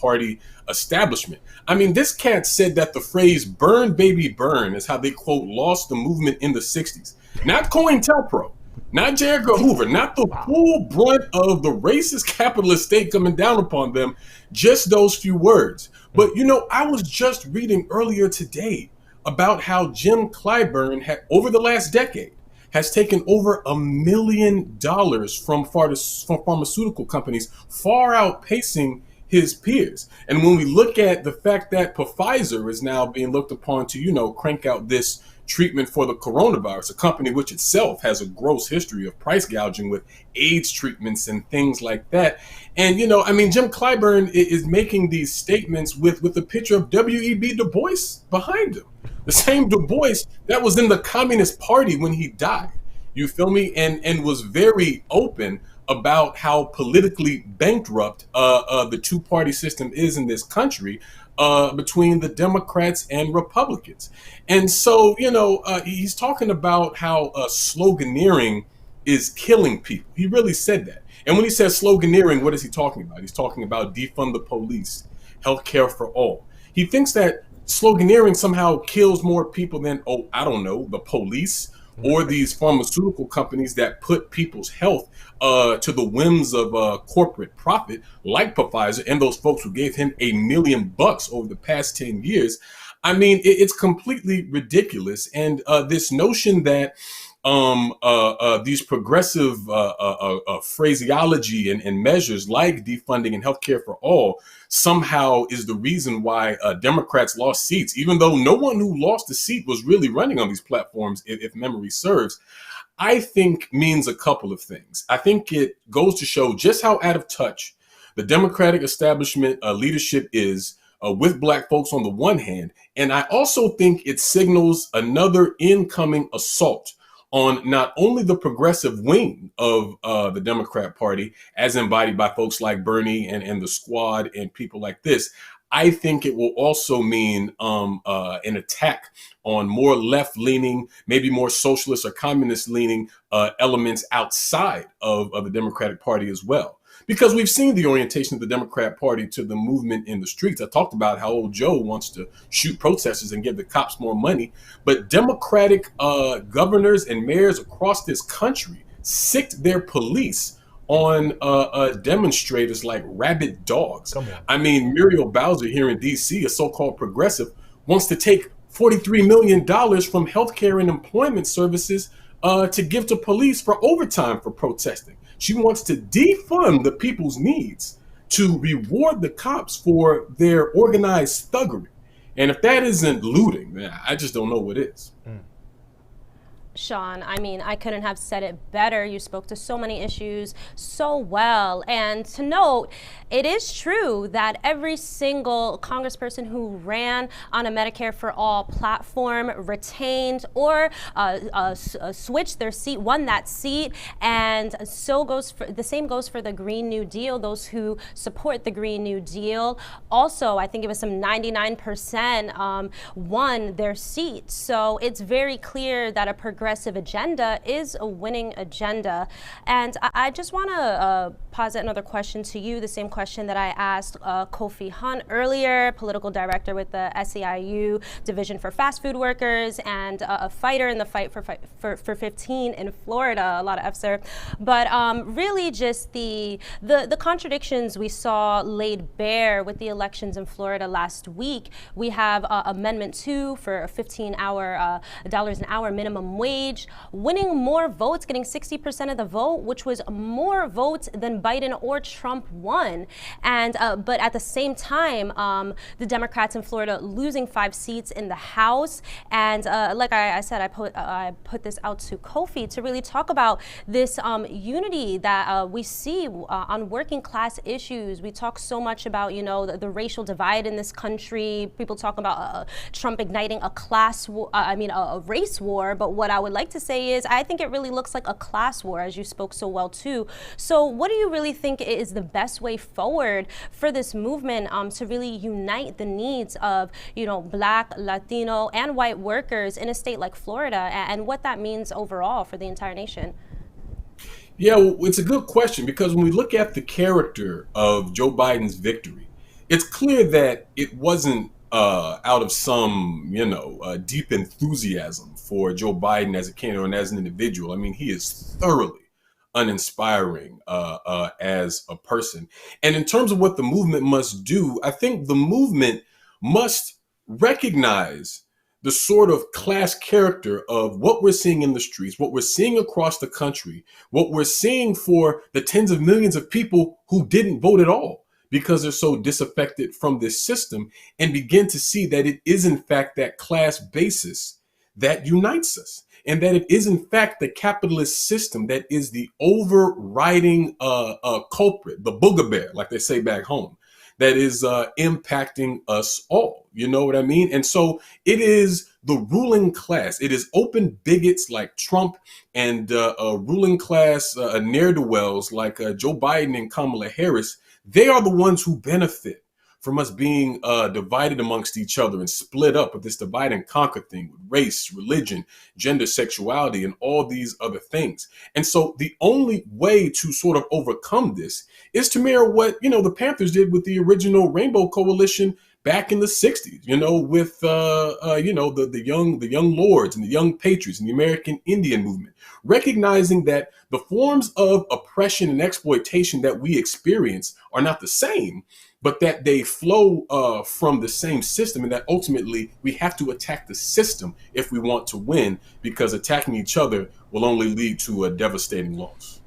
S9: Party establishment. I mean, this cat said that the phrase "burn, baby, burn" is how they, quote, lost the movement in the 60s. Not COINTELPRO, not J. Edgar Hoover, not the full brunt of the racist capitalist state coming down upon them, just those few words. But, you know, I was just reading earlier today about how Jim Clyburn had, over the last decade, has taken over $1 million from pharmaceutical companies, far outpacing his peers. And when we look at the fact that Pfizer is now being looked upon to, you know, crank out this treatment for the coronavirus, a company which itself has a gross history of price gouging with AIDS treatments and things like that. And, you know, I mean, Jim Clyburn is making these statements with a picture of W.E.B. Du Bois behind him. The same Du Bois that was in the Communist Party when he died. You feel me? And was very open about how politically bankrupt the two-party system is in this country between the Democrats and Republicans. And so, you know, he's talking about how sloganeering is killing people. He really said that. And when he says sloganeering, what is he talking about? He's talking about defund the police, healthcare for all. He thinks that sloganeering somehow kills more people than, oh, I don't know, the police or these pharmaceutical companies that put people's health to the whims of corporate profit, like Pfizer and those folks who gave him $1 million over the past 10 years. I mean, it's completely ridiculous. And this notion that these progressive phraseology and measures like defunding and healthcare for all somehow is the reason why Democrats lost seats, even though no one who lost a seat was really running on these platforms, if memory serves, I think means a couple of things. I think it goes to show just how out of touch the Democratic establishment leadership is with Black folks on the one hand. And I also think it signals another incoming assault on not only the progressive wing of the Democrat Party, as embodied by folks like Bernie and the squad and people like this. I think it will also mean an attack on more left-leaning, maybe more socialist or communist-leaning elements outside of the Democratic Party as well. Because we've seen the orientation of the Democrat Party to the movement in the streets. I talked about how old Joe wants to shoot protesters and give the cops more money. But Democratic governors and mayors across this country sicked their police on demonstrators like rabid dogs. I mean, Muriel Bowser here in D.C., a so-called progressive, wants to take $43 million from healthcare and employment services to give to police for overtime for protesting. She wants to defund the people's needs to reward the cops for their organized thuggery. And if that isn't looting, then I just don't know what is.
S5: Sean, I mean, I couldn't have said it better. You spoke to so many issues so well. And to note, it is true that every single congressperson who ran on a Medicare for All platform retained or switched their seat, won that seat. And so the same goes for the Green New Deal, those who support the Green New Deal. Also, I think it was some 99% won their seat. So it's very clear that a progressive agenda is a winning agenda. And I just want to posit another question to you, the same question that I asked Kofi Hunt earlier, political director with the SEIU Division for Fast Food Workers and a fighter in the fight for 15 in Florida, a lot of F, sir. But really just the contradictions we saw laid bare with the elections in Florida last week. We have Amendment 2 for a $15 an hour minimum wage, winning more votes, getting 60% of the vote, which was more votes than Biden or Trump won. And but at the same time, the Democrats in Florida losing 5 seats in the House. And like I said, I put this out to Kofi to really talk about this unity that we see on working class issues. We talk so much about, you know, the racial divide in this country. People talk about Trump igniting a a race war. But what I would like to say is I think it really looks like a class war, as you spoke so well too. So what do you really think is the best way forward for this movement to really unite the needs of, you know, Black, Latino, and white workers in a state like Florida, and what that means overall for the entire nation?
S9: Yeah, well, it's a good question, because when we look at the character of Joe Biden's victory, it's clear that it wasn't out of some, deep enthusiasm for Joe Biden as a candidate and as an individual. I mean, he is thoroughly uninspiring as a person. And in terms of what the movement must do, I think the movement must recognize the sort of class character of what we're seeing in the streets, what we're seeing across the country, what we're seeing for the tens of millions of people who didn't vote at all because they're so disaffected from this system, and begin to see that it is in fact that class basis that unites us, and that it is in fact the capitalist system that is the overriding culprit, the booger bear, like they say back home, that is impacting us all. You know what I mean? And so it is the ruling class. It is open bigots like Trump and ruling class ne'er-do-wells like Joe Biden and Kamala Harris. They are the ones who benefit from us being divided amongst each other and split up with this divide and conquer thing with race, religion, gender, sexuality, and all these other things. And so the only way to sort of overcome this is to mirror what, the Panthers did with the original Rainbow Coalition back in the 60s, with the young lords and the young patriots and the American Indian movement, recognizing that the forms of oppression and exploitation that we experience are not the same, but that they flow from the same system, and that ultimately we have to attack the system if we want to win, because attacking each other will only lead to a devastating loss.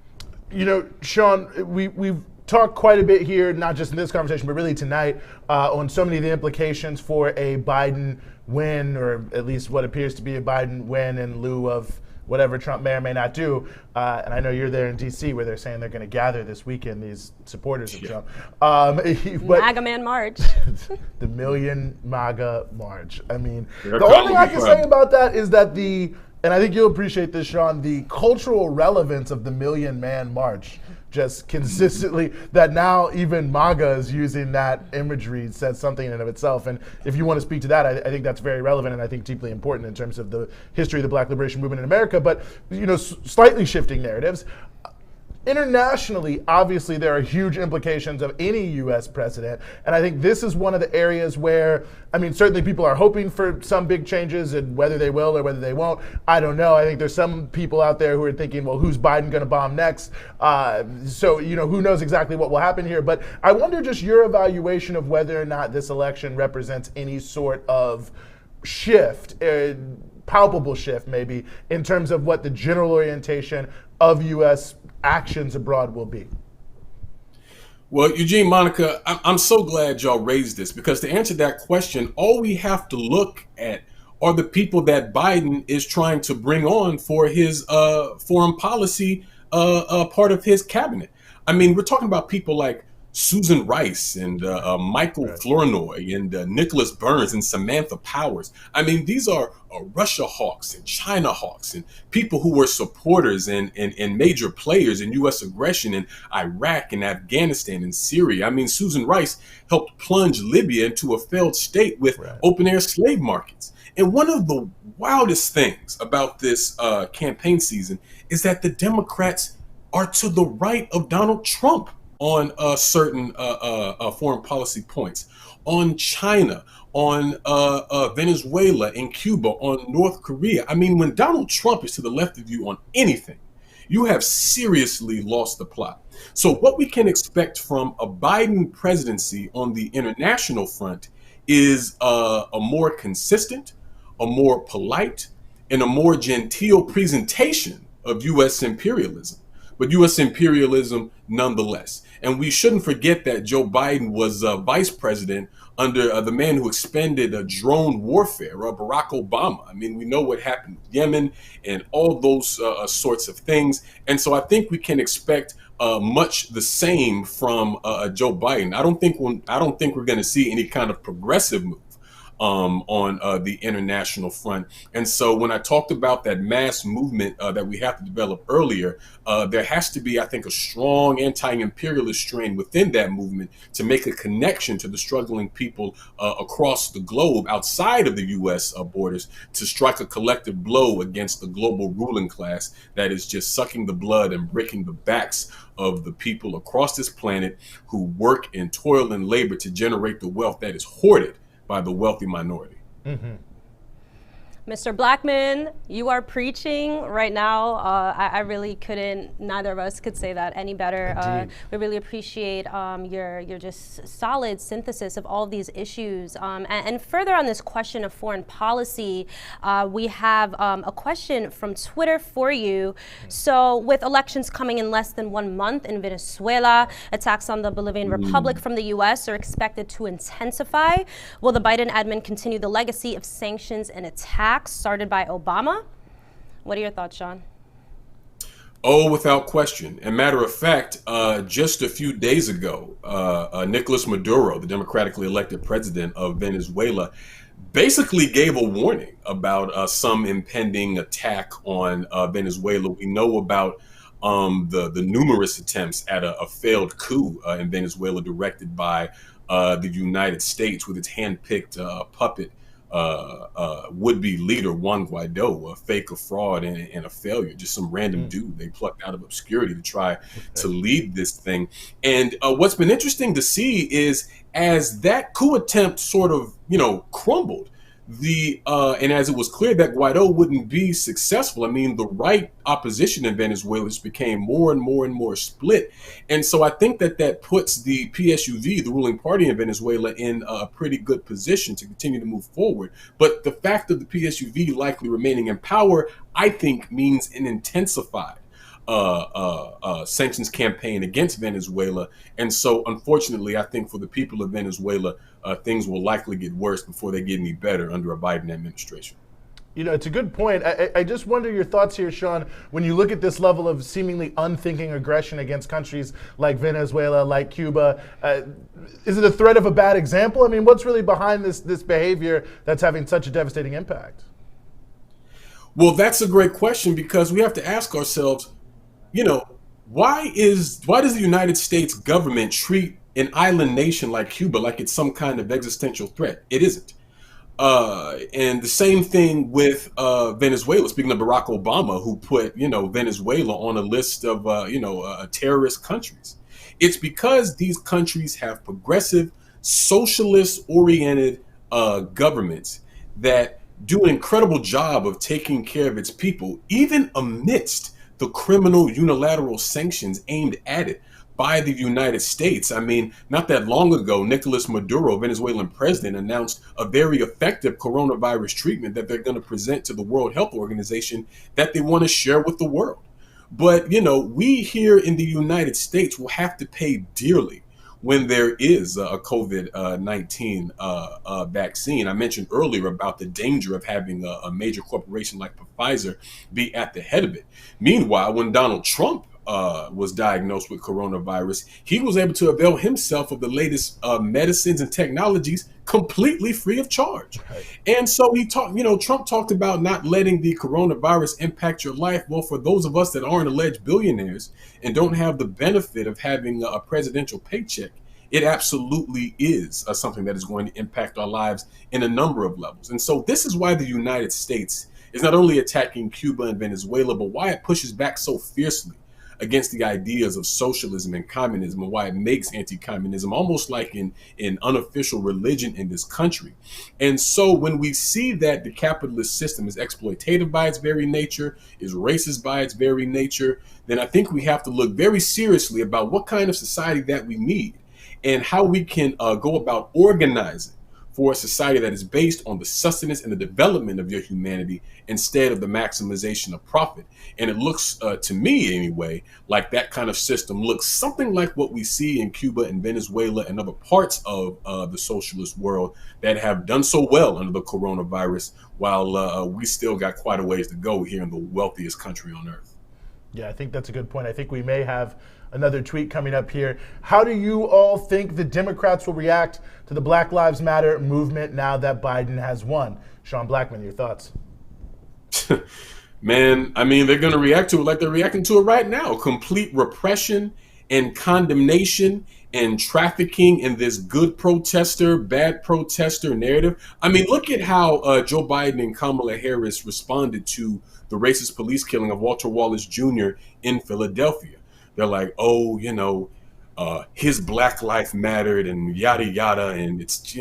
S4: Sean, we've talked quite a bit here, not just in this conversation, but really tonight, on so many of the implications for a Biden win, or at least what appears to be a Biden win in lieu of whatever Trump may or may not do. And I know you're there in D.C. where they're saying they're going to gather this weekend, these supporters of Trump.
S5: MAGA Man March.
S4: The Million MAGA March. I mean, the only thing I can say about that is that and I think you'll appreciate this, Sean, the cultural relevance of the Million Man March, just consistently, that now even MAGA is using that imagery, says something in and of itself. And if you want to speak to that, I think that's very relevant, and I think deeply important in terms of the history of the Black liberation movement in America. But, slightly shifting narratives. Internationally, obviously, there are huge implications of any U.S. president. And I think this is one of the areas where, certainly people are hoping for some big changes, and whether they will or whether they won't, I don't know. I think there's some people out there who are thinking, well, who's Biden going to bomb next? So, who knows exactly what will happen here. But I wonder just your evaluation of whether or not this election represents any sort of shift, palpable shift maybe, in terms of what the general orientation of U.S. actions abroad will be.
S9: Well, Eugene, Monica, I'm so glad y'all raised this, because to answer that question, all we have to look at are the people that Biden is trying to bring on for his foreign policy part of his cabinet. We're talking about people like Susan Rice and Michael Flournoy and Nicholas Burns and Samantha Powers. These are Russia hawks and China hawks and people who were supporters and major players in U.S. aggression in Iraq and Afghanistan and Syria. Susan Rice helped plunge Libya into a failed state with open-air slave markets. And one of the wildest things about this campaign season is that the Democrats are to the right of Donald Trump on certain foreign policy points, on China, on Venezuela and Cuba, on North Korea. When Donald Trump is to the left of you on anything, you have seriously lost the plot. So what we can expect from a Biden presidency on the international front is a more consistent, a more polite, and a more genteel presentation of U.S. imperialism. But U.S. imperialism nonetheless. And we shouldn't forget that Joe Biden was vice president under the man who expanded drone warfare, Barack Obama. We know what happened with Yemen and all those sorts of things. And so I think we can expect much the same from Joe Biden. I don't think we're going to see any kind of progressive move on the international front. And so when I talked about that mass movement that we have to develop earlier, there has to be, I think, a strong anti-imperialist strain within that movement to make a connection to the struggling people across the globe outside of the U.S. Borders, to strike a collective blow against the global ruling class that is just sucking the blood and breaking the backs of the people across this planet who work and toil and labor to generate the wealth that is hoarded by the wealthy minority.
S4: Mm-hmm.
S5: Mr. Blackmon, you are preaching right now. I really couldn't, neither of us could say that any better. We really appreciate your just solid synthesis of all of these issues. And further on this question of foreign policy, we have a question from Twitter for you. So with elections coming in less than 1 month in Venezuela, attacks on the Bolivian Republic from the US are expected to intensify. Will the Biden admin continue the legacy of sanctions and attacks started by Obama? What are your thoughts, Sean?
S9: Oh, without question. And matter of fact, just a few days ago, Nicolas Maduro, the democratically elected president of Venezuela, basically gave a warning about some impending attack on Venezuela. We know about the numerous attempts at a failed coup in Venezuela directed by the United States with its handpicked puppet would-be leader, Juan Guaido, a fake, a fraud, and a failure, just some random dude they plucked out of obscurity to try to lead this thing. And what's been interesting to see is as that coup attempt sort of, crumbled, and as it was clear that Guaido wouldn't be successful, I mean, the right opposition in Venezuela just became more and more split. And so I think that puts the PSUV, the ruling party in Venezuela, in a pretty good position to continue to move forward. But the fact of the PSUV likely remaining in power, I think, means an intensified sanctions campaign against Venezuela. And so, unfortunately, I think for the people of Venezuela, things will likely get worse before they get any better under a Biden administration.
S4: It's a good point. I just wonder your thoughts here, Sean, when you look at this level of seemingly unthinking aggression against countries like Venezuela, like Cuba. Is it a threat of a bad example? I mean, what's really behind this behavior that's having such a devastating impact?
S9: Well, that's a great question, because we have to ask ourselves, why does the United States government treat an island nation like Cuba like it's some kind of existential threat? It isn't. And the same thing with Venezuela. Speaking of Barack Obama, who put Venezuela on a list of terrorist countries. It's because these countries have progressive, socialist-oriented governments that do an incredible job of taking care of its people, even amidst the criminal unilateral sanctions aimed at it by the United States. I mean, not that long ago, Nicolas Maduro, Venezuelan president, announced a very effective coronavirus treatment that they're going to present to the World Health Organization that they want to share with the world. But, we here in the United States will have to pay dearly when there is a COVID-19 vaccine. I mentioned earlier about the danger of having a major corporation like Pfizer be at the head of it. Meanwhile, when Donald Trump was diagnosed with coronavirus, he was able to avail himself of the latest medicines and technologies completely free of charge. Right. And so Trump talked about not letting the coronavirus impact your life. Well, for those of us that aren't alleged billionaires and don't have the benefit of having a presidential paycheck, it absolutely is something that is going to impact our lives in a number of levels. And so this is why the United States is not only attacking Cuba and Venezuela, but why it pushes back so fiercely against the ideas of socialism and communism, and why it makes anti-communism almost like an unofficial religion in this country. And so when we see that the capitalist system is exploitative by its very nature, is racist by its very nature, then I think we have to look very seriously about what kind of society that we need and how we can go about organizing for a society that is based on the sustenance and the development of your humanity instead of the maximization of profit. And it looks, to me anyway, like that kind of system looks something like what we see in Cuba and Venezuela and other parts of the socialist world that have done so well under the coronavirus, while we still got quite a ways to go here in the wealthiest country on earth.
S4: Yeah, I think that's a good point. I think we may have another tweet coming up here. How do you all think the Democrats will react to the Black Lives Matter movement now that Biden has won? Sean Blackmon, your thoughts?
S9: Man, I mean, they're going to react to it like they're reacting to it right now. Complete repression and condemnation and trafficking in this good protester, bad protester narrative. I mean, look at how Joe Biden and Kamala Harris responded to the racist police killing of Walter Wallace Jr. in Philadelphia. They're like, oh, his Black life mattered and yada, yada. And it's,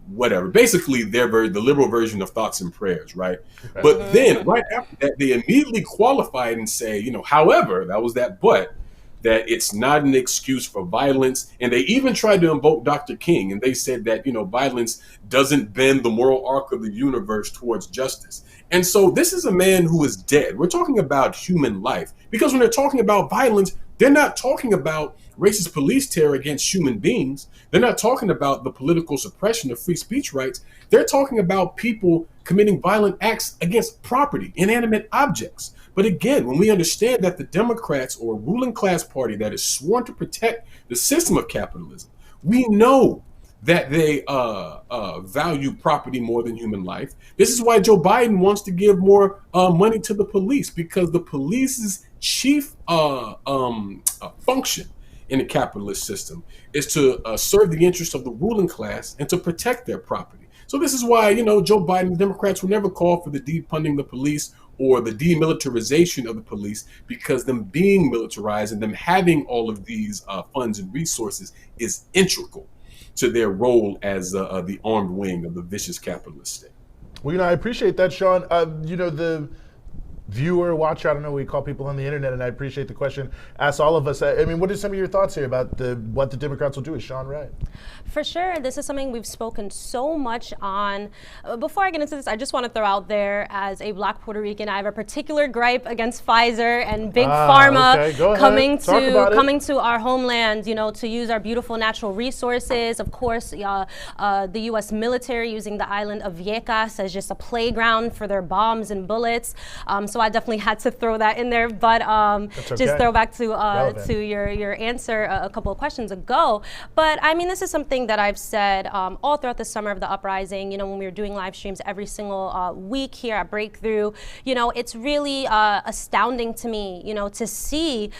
S9: whatever. Basically, the liberal version of thoughts and prayers, right? But then right after that, they immediately qualified and say, however, that was that but, that it's not an excuse for violence. And they even tried to invoke Dr. King. And they said that, violence doesn't bend the moral arc of the universe towards justice. And so this is a man who is dead. We're talking about human life. Because when they're talking about violence, they're not talking about racist police terror against human beings. They're not talking about the political suppression of free speech rights. They're talking about people committing violent acts against property, inanimate objects. But again, when we understand that the Democrats, or a ruling class party that is sworn to protect the system of capitalism, we know that they value property more than human life. This is why Joe Biden wants to give more money to the police, because the police's chief function in a capitalist system is to serve the interests of the ruling class and to protect their property. So this is why, Joe Biden and Democrats will never call for the defunding the police or the demilitarization of the police, because them being militarized and them having all of these funds and resources is integral to their role as the armed wing of the vicious capitalist state.
S4: Well, I appreciate that, Sean. The viewer, watcher, I don't know what we call people on the internet, and I appreciate the question. Ask all of us. What are some of your thoughts here about what the Democrats will do? Is Sean right?
S5: For sure, this is something we've spoken so much on. Before I get into this, I just want to throw out there, as a Black Puerto Rican, I have a particular gripe against Pfizer and Big Pharma coming to our homeland, to use our beautiful natural resources. Of course, the U.S. military using the island of Vieques as just a playground for their bombs and bullets. So I definitely had to throw that in there. But just throw back to your answer a couple of questions ago. But this is something that I've said all throughout the summer of the uprising, when we were doing live streams every single week here at Breakthrough. It's really astounding to me, to see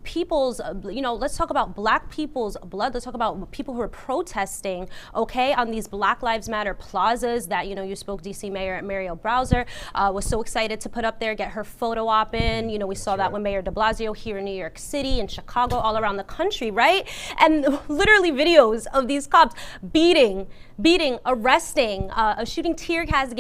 S5: people's, let's talk about Black people's blood. Let's talk about people who are protesting, on these Black Lives Matter plazas that, you spoke, DC Mayor Muriel Bowser was so excited to put up there, get her photo op in. We saw that with Mayor de Blasio here in New York City and Chicago, all around the country, right? And literally videos of these cops beating, arresting, shooting tear gas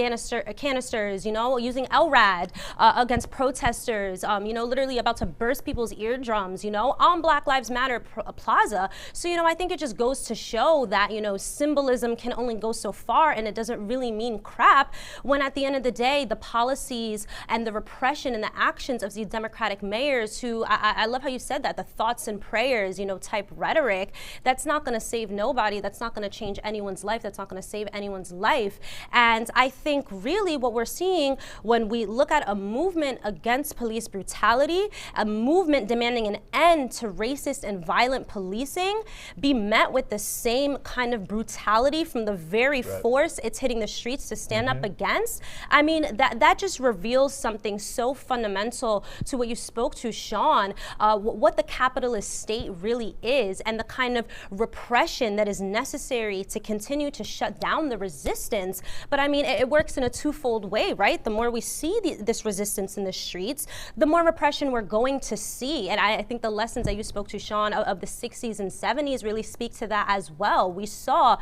S5: canisters, using LRAD against protesters, literally about to burst people's eardrums, on Black Lives Matter plaza. So, I think it just goes to show that, symbolism can only go so far, and it doesn't really mean crap when at the end of the day, the policies and the repression and the actions of these Democratic mayors who, I love how you said that, the thoughts and prayers, type rhetoric, that's not gonna save nobody, that's not gonna change anyone's life, that's not gonna save anyone's life. And I think really what we're seeing when we look at a movement against police brutality, a movement demanding an end to racist and violent policing, be met with the same kind of brutality from the very force it's hitting the streets to stand up against. That just reveals something so fundamental to what you spoke to, Sean, what the capitalist state really is, and the kind of repression that is necessary to continue to shut down the resistance. But it works in a twofold way, right? The more we see this resistance in the streets, the more repression we're going to see. And I think the lessons that you spoke to, Sean, of the 60s and 70s really speak to that as well. We saw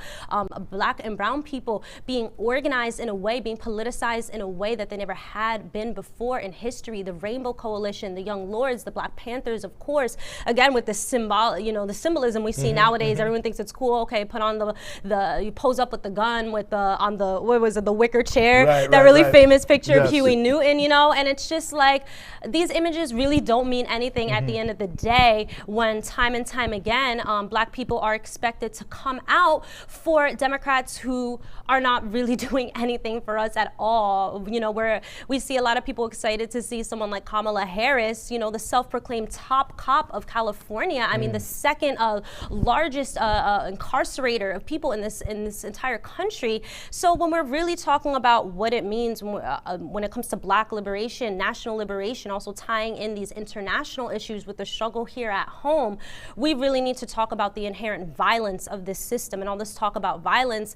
S5: Black and brown people being organized in a way, being politicized in a way that they never had been before in history. The Rainbow Coalition, the Young Lords, the Black Panthers, of course, again with the the symbolism we see nowadays. Everyone thinks it's cool. Okay, put on you pose up with the gun with the wicker chair, famous picture of Huey Newton, and it's just like these images really don't mean anything at the end of the day, when time and time again, Black people are expected to come out for Democrats who are not really doing anything for us at all. Where we see a lot of people excited to see someone like Kamala Harris, the self-proclaimed top cop of California. The second largest incarcerator of people in this entire country. So when we're really talking about what it means when it comes to Black liberation, national liberation, also tying in these international issues with the struggle here at home, we really need to talk about the inherent violence of this system. And all this talk about violence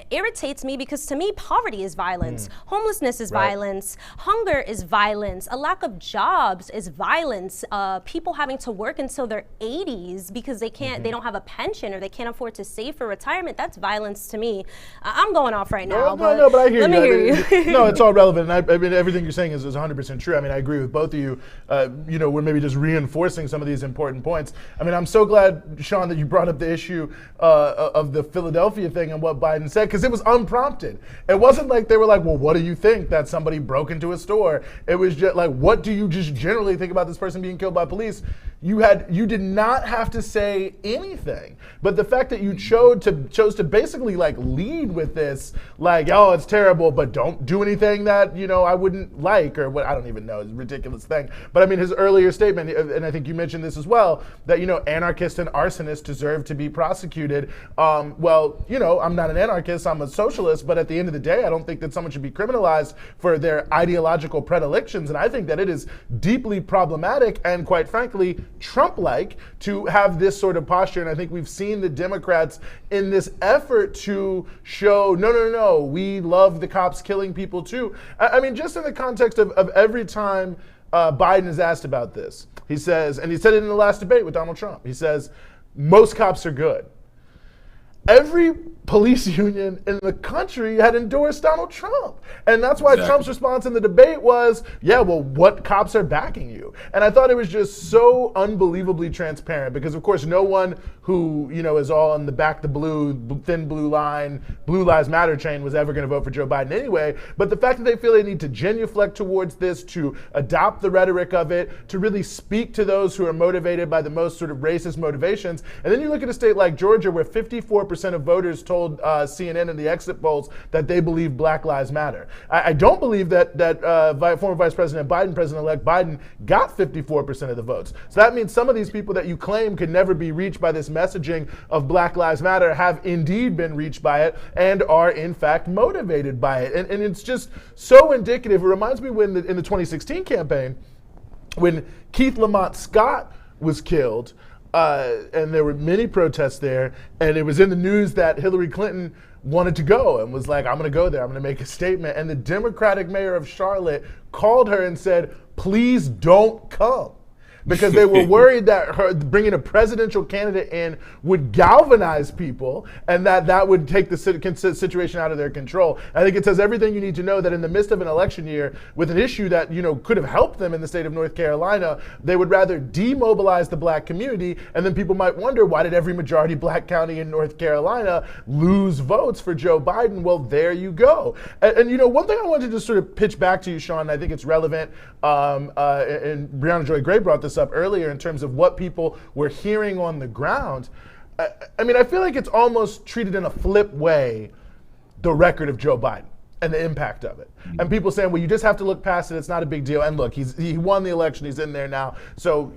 S5: irritates me, because to me, poverty is violence, homelessness is violence, hunger is violence, a lack of jobs is violence, people having to work until their 80s because they don't have a pension or they can't afford to save for retirement. That's violence to me. I'm going off right now.
S4: But I hear you. No, it's all relevant. And everything you're saying is 100% true. I agree with both of you. We're maybe just reinforcing some of these important points. I'm so glad, Sean, that you brought up the issue of the Philadelphia thing and what Biden said, because it was unprompted. It wasn't like they were like, well, what do you think that somebody broke into a store? It was just like, what do you just generally think about this person being killed by police? You did not have to say anything. But the fact that you chose to basically lead with this, oh, it's terrible, but don't do anything that, I wouldn't like, or what, I don't even know, it's a ridiculous thing. But his earlier statement, and I think you mentioned this as well, that, anarchists and arsonists deserve to be prosecuted. Well, I'm not an anarchist, I'm a socialist, but at the end of the day, I don't think that someone should be criminalized for their ideological predilections. And I think that it is deeply problematic and, quite frankly, Trump-like to have this sort of posture. And I think we've seen the Democrats in this effort to show, no, we love the cops killing people too. I mean, just in the context of every time Biden is asked about this, he says, and he said it in the last debate with Donald Trump, he says, most cops are good. Every police union in the country had endorsed Donald Trump. And that's why Trump's response in the debate was, yeah, well, what cops are backing you? And I thought it was just so unbelievably transparent because, of course, no one who, is all on the back the blue, thin blue line, Blue Lives Matter chain was ever going to vote for Joe Biden anyway. But the fact that they feel they need to genuflect towards this, to adopt the rhetoric of it, to really speak to those who are motivated by the most sort of racist motivations. And then you look at a state like Georgia where 54% of voters told CNN in the exit polls that they believe Black Lives Matter. I don't believe that former Vice President Biden, President-elect Biden, got 54% of the votes. So that means some of these people that you claim could never be reached by this messaging of Black Lives Matter have indeed been reached by it and are in fact motivated by it. And it's just so indicative. It reminds me when in the 2016 campaign, when Keith Lamont Scott was killed, and there were many protests there, and it was in the news that Hillary Clinton wanted to go and was like, I'm going to go there, I'm going to make a statement. And the Democratic mayor of Charlotte called her and said, please don't come. Because they were worried that her bringing a presidential candidate in would galvanize people and that would take the situation out of their control. I think it says everything you need to know that in the midst of an election year with an issue that could have helped them in the state of North Carolina, they would rather demobilize the black community. And then people might wonder, why did every majority black county in North Carolina lose votes for Joe Biden? Well, there you go. And one thing I wanted to just sort of pitch back to you, Sean, and I think it's relevant, and Briahna Joy Gray brought this up earlier in terms of what people were hearing on the ground. I mean, I feel like it's almost treated in a flip way, the record of Joe Biden and the impact of it. And people saying, well, you just have to look past it. It's not a big deal. And look, he won the election. He's in there now. So,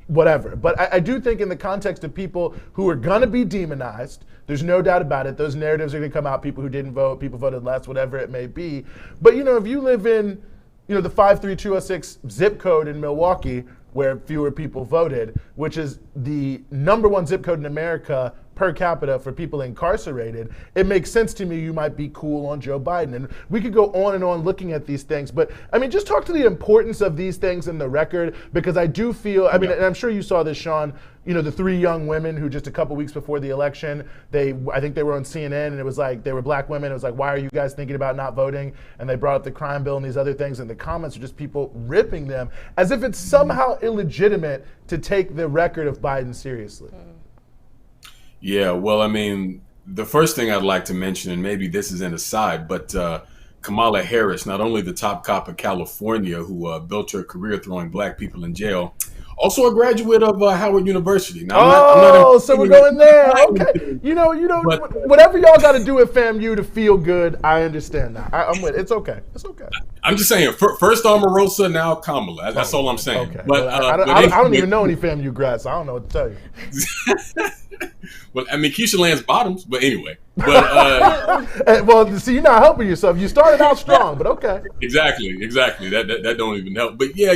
S4: whatever. But I do think in the context of people who are going to be demonized, there's no doubt about it. Those narratives are going to come out. People who didn't vote, people voted less, whatever it may be. But, if you live in, the 53206 zip code in Milwaukee, where fewer people voted, which is the #1 zip code in America per capita for people incarcerated, it makes sense to me you might be cool on Joe Biden. And we could go on and on looking at these things, but I mean, just talk to the importance of these things in the record, because I do feel, and I'm sure you saw this, Sean, the 3 young women who just a couple weeks before the election, I think they were on CNN, and it was like, they were black women. It was like, why are you guys thinking about not voting? And they brought up the crime bill and these other things, and the comments are just people ripping them as if it's somehow illegitimate to take the record of Biden seriously.
S9: Yeah, well, I mean, the first thing I'd like to mention, and maybe this is an aside, but Kamala Harris, not only the top cop of California who built her career throwing black people in jail, also a graduate of Howard University. Now,
S4: so we're going there. Okay. Whatever y'all got to do at FAMU to feel good, I understand that. I'm with it. It's okay. It's okay.
S9: I'm just saying, first Omarosa, now Kamala. That's all I'm saying.
S4: Okay.
S9: But
S4: I don't even know any FAMU grads, so I don't know what to tell you.
S9: Well, I mean, Keisha Lands bottoms, but anyway. But
S4: well, see, you're not helping yourself. You started out strong, but okay.
S9: Exactly. That don't even help. But yeah,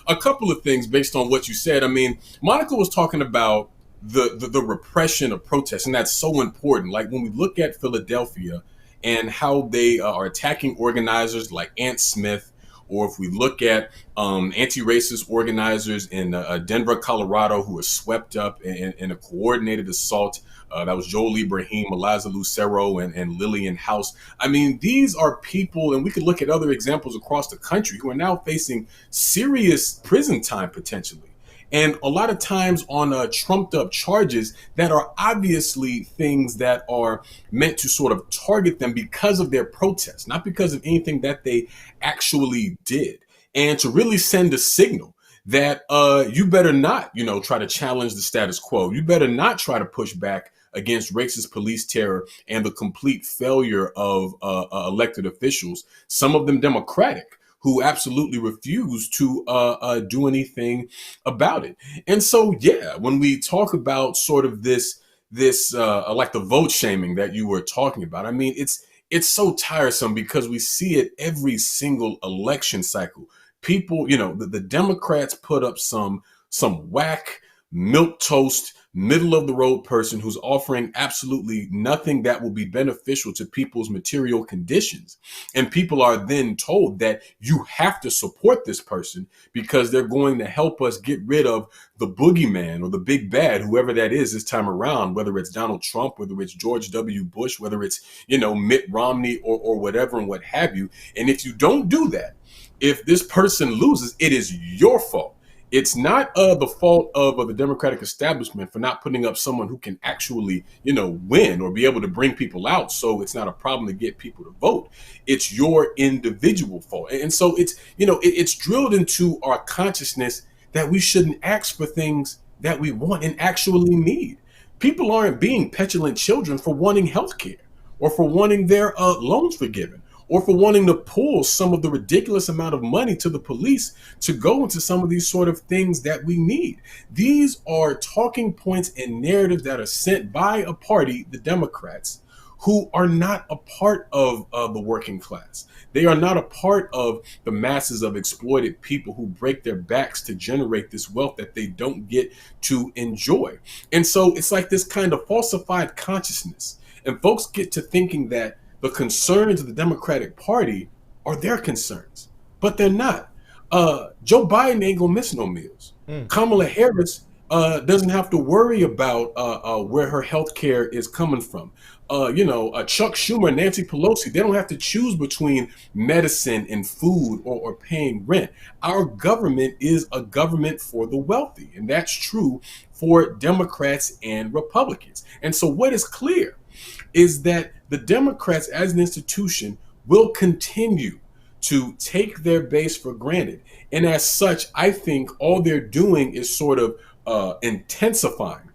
S9: a couple of things based on what you said. I mean, Monica was talking about the repression of protests, and that's so important. Like when we look at Philadelphia and how they are attacking organizers like Ant Smith, or if we look at anti-racist organizers in Denver, Colorado, who were swept up in a coordinated assault. That was Joel Ibrahim, Eliza Lucero, and Lillian House. I mean, these are people, and we could look at other examples across the country, who are now facing serious prison time potentially. And a lot of times on trumped up charges that are obviously things that are meant to sort of target them because of their protests, not because of anything that they actually did. And to really send a signal that you better not, try to challenge the status quo. You better not try to push back against racist police terror and the complete failure of elected officials, some of them Democratic, who absolutely refuse to do anything about it. And so, yeah, when we talk about sort of this like the vote shaming that you were talking about, I mean, it's so tiresome because we see it every single election cycle. People, the Democrats put up some some whack, milquetoast, middle of the road person who's offering absolutely nothing that will be beneficial to people's material conditions. And people are then told that you have to support this person because they're going to help us get rid of the boogeyman or the big bad, whoever that is this time around, whether it's Donald Trump, whether it's George W. Bush, whether it's, Mitt Romney or whatever and what have you. And if you don't do that, if this person loses, it is your fault. It's not the fault of the Democratic establishment for not putting up someone who can actually, win or be able to bring people out. So it's not a problem to get people to vote. It's your individual fault. And so it's, it's drilled into our consciousness that we shouldn't ask for things that we want and actually need. People aren't being petulant children for wanting health care or for wanting their loans forgiven, or for wanting to pull some of the ridiculous amount of money to the police to go into some of these sort of things that we need. These are talking points and narratives that are sent by a party, the Democrats, who are not a part of the working class. They are not a part of the masses of exploited people who break their backs to generate this wealth that they don't get to enjoy. And so it's like this kind of falsified consciousness. And folks get to thinking that the concerns of the Democratic Party are their concerns, but they're not. Joe Biden ain't gonna miss no meals. Kamala Harris doesn't have to worry about where her health care is coming from. Chuck Schumer and Nancy Pelosi, they don't have to choose between medicine and food or paying rent. Our government is a government for the wealthy, and that's true for Democrats and Republicans. And so what is clear is that the Democrats as an institution will continue to take their base for granted. And as such, I think all they're doing is sort of intensifying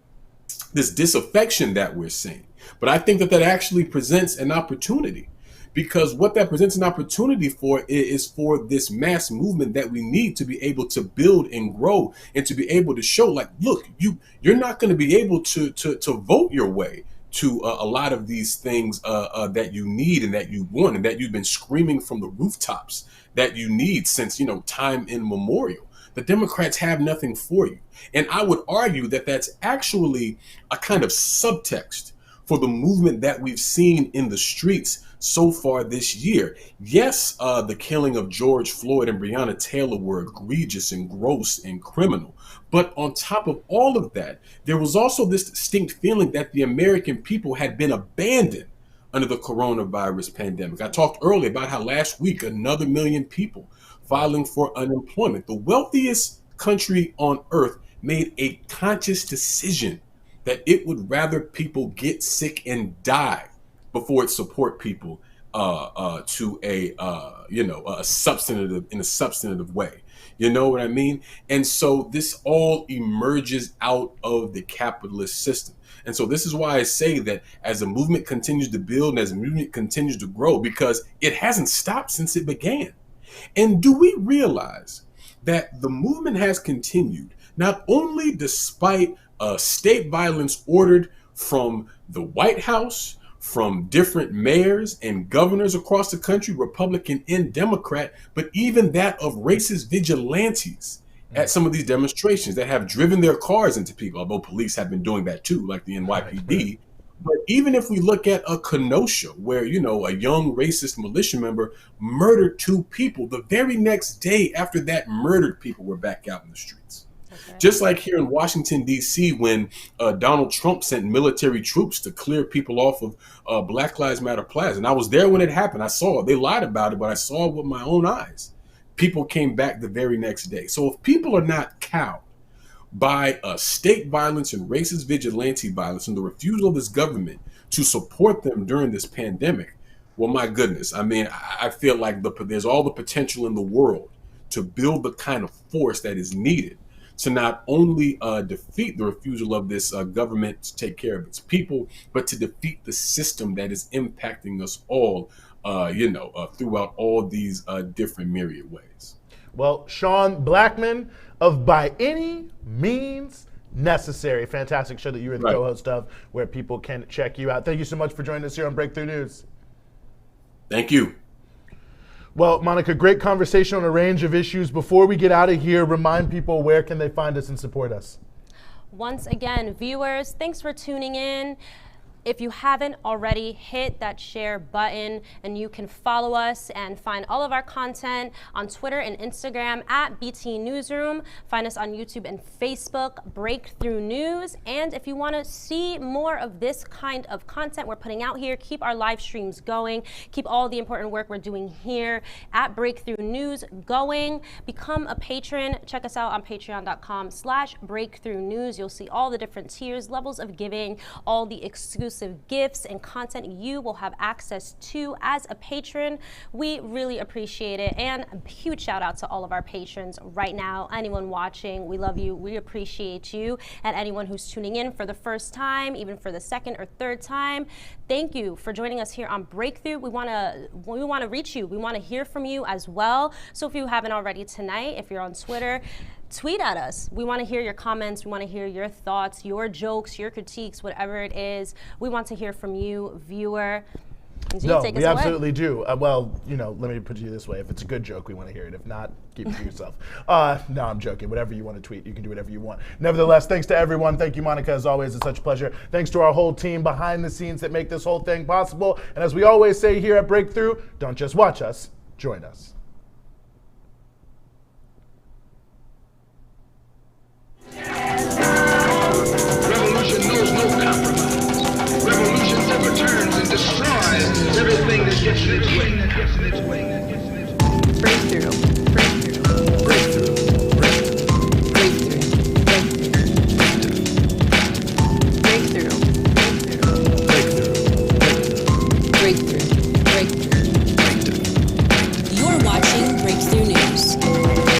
S9: this disaffection that we're seeing. But I think that actually presents an opportunity, because what that presents an opportunity for is for this mass movement that we need to be able to build and grow and to be able to show, like, look, you're not going to be able to vote your way to a lot of these things that you need and that you want and that you've been screaming from the rooftops that you need since, time immemorial. The Democrats have nothing for you. And I would argue that that's actually a kind of subtext for the movement that we've seen in the streets so far this year. Yes, the killing of George Floyd and Breonna Taylor were egregious and gross and criminal. But on top of all of that, there was also this distinct feeling that the American people had been abandoned under the coronavirus pandemic. I talked earlier about how last week, another 1 million people filing for unemployment. The wealthiest country on earth made a conscious decision that it would rather people get sick and die before it support people to a substantive way. You know what I mean? And so this all emerges out of the capitalist system. And so this is why I say that as the movement continues to build and as the movement continues to grow, because it hasn't stopped since it began. And do we realize that the movement has continued not only despite state violence ordered from the White House, from different mayors and governors across the country, Republican and Democrat, but even that of racist vigilantes at some of these demonstrations that have driven their cars into people, although police have been doing that too, like the NYPD. But even if we look at a Kenosha, where, a young racist militia member murdered 2 people, the very next day after that murdered people were back out in the streets. Okay. Just like here in Washington, D.C., when Donald Trump sent military troops to clear people off of Black Lives Matter Plaza. And I was there when it happened. I saw it. They lied about it, but I saw it with my own eyes. People came back the very next day. So if people are not cowed by state violence and racist vigilante violence and the refusal of this government to support them during this pandemic, well, my goodness, I mean, I feel like there's all the potential in the world to build the kind of force that is needed to not only defeat the refusal of this government to take care of its people, but to defeat the system that is impacting us all, throughout all these different myriad ways.
S4: Well, Sean Blackmon of By Any Means Necessary. Fantastic show that you were the co-host of, where people can check you out. Thank you so much for joining us here on Breakthrough News.
S9: Thank you.
S4: Well, Monica, great conversation on a range of issues. Before we get out of here, remind people where can they find us and support us?
S5: Once again, viewers, thanks for tuning in. If you haven't already, hit that share button, and you can follow us and find all of our content on Twitter and Instagram at BT Newsroom. Find us on YouTube and Facebook, Breakthrough News. And if you want to see more of this kind of content we're putting out here, keep our live streams going, keep all the important work we're doing here at Breakthrough News going. Become a patron. Check us out on patreon.com/Breakthrough News. You'll see all the different tiers, levels of giving, all the exclusive gifts and content you will have access to as a patron. We really appreciate it, and a huge shout out to all of our patrons right now. Anyone watching, we love you, we appreciate you, and anyone who's tuning in for the first time, even for the second or third time, thank you for joining us here on Breakthrough. We want to reach you, we want to hear from you as well. So if you haven't already tonight, if you're on Twitter, tweet at us. We want to hear your comments. We want to hear your thoughts, your jokes, your critiques, whatever it is. We want to hear from you, viewer.
S4: No, we absolutely do. Well, let me put it this way. If it's a good joke, we want to hear it. If not, keep it to yourself. No, I'm joking. Whatever you want to tweet, you can do whatever you want. Nevertheless, thanks to everyone. Thank you, Monica, as always. It's such a pleasure. Thanks to our whole team behind the scenes that make this whole thing possible. And as we always say here at Breakthrough, don't just watch us, join us.
S1: Revolution knows no compromise. Revolution overturns and destroys everything that gets in its way.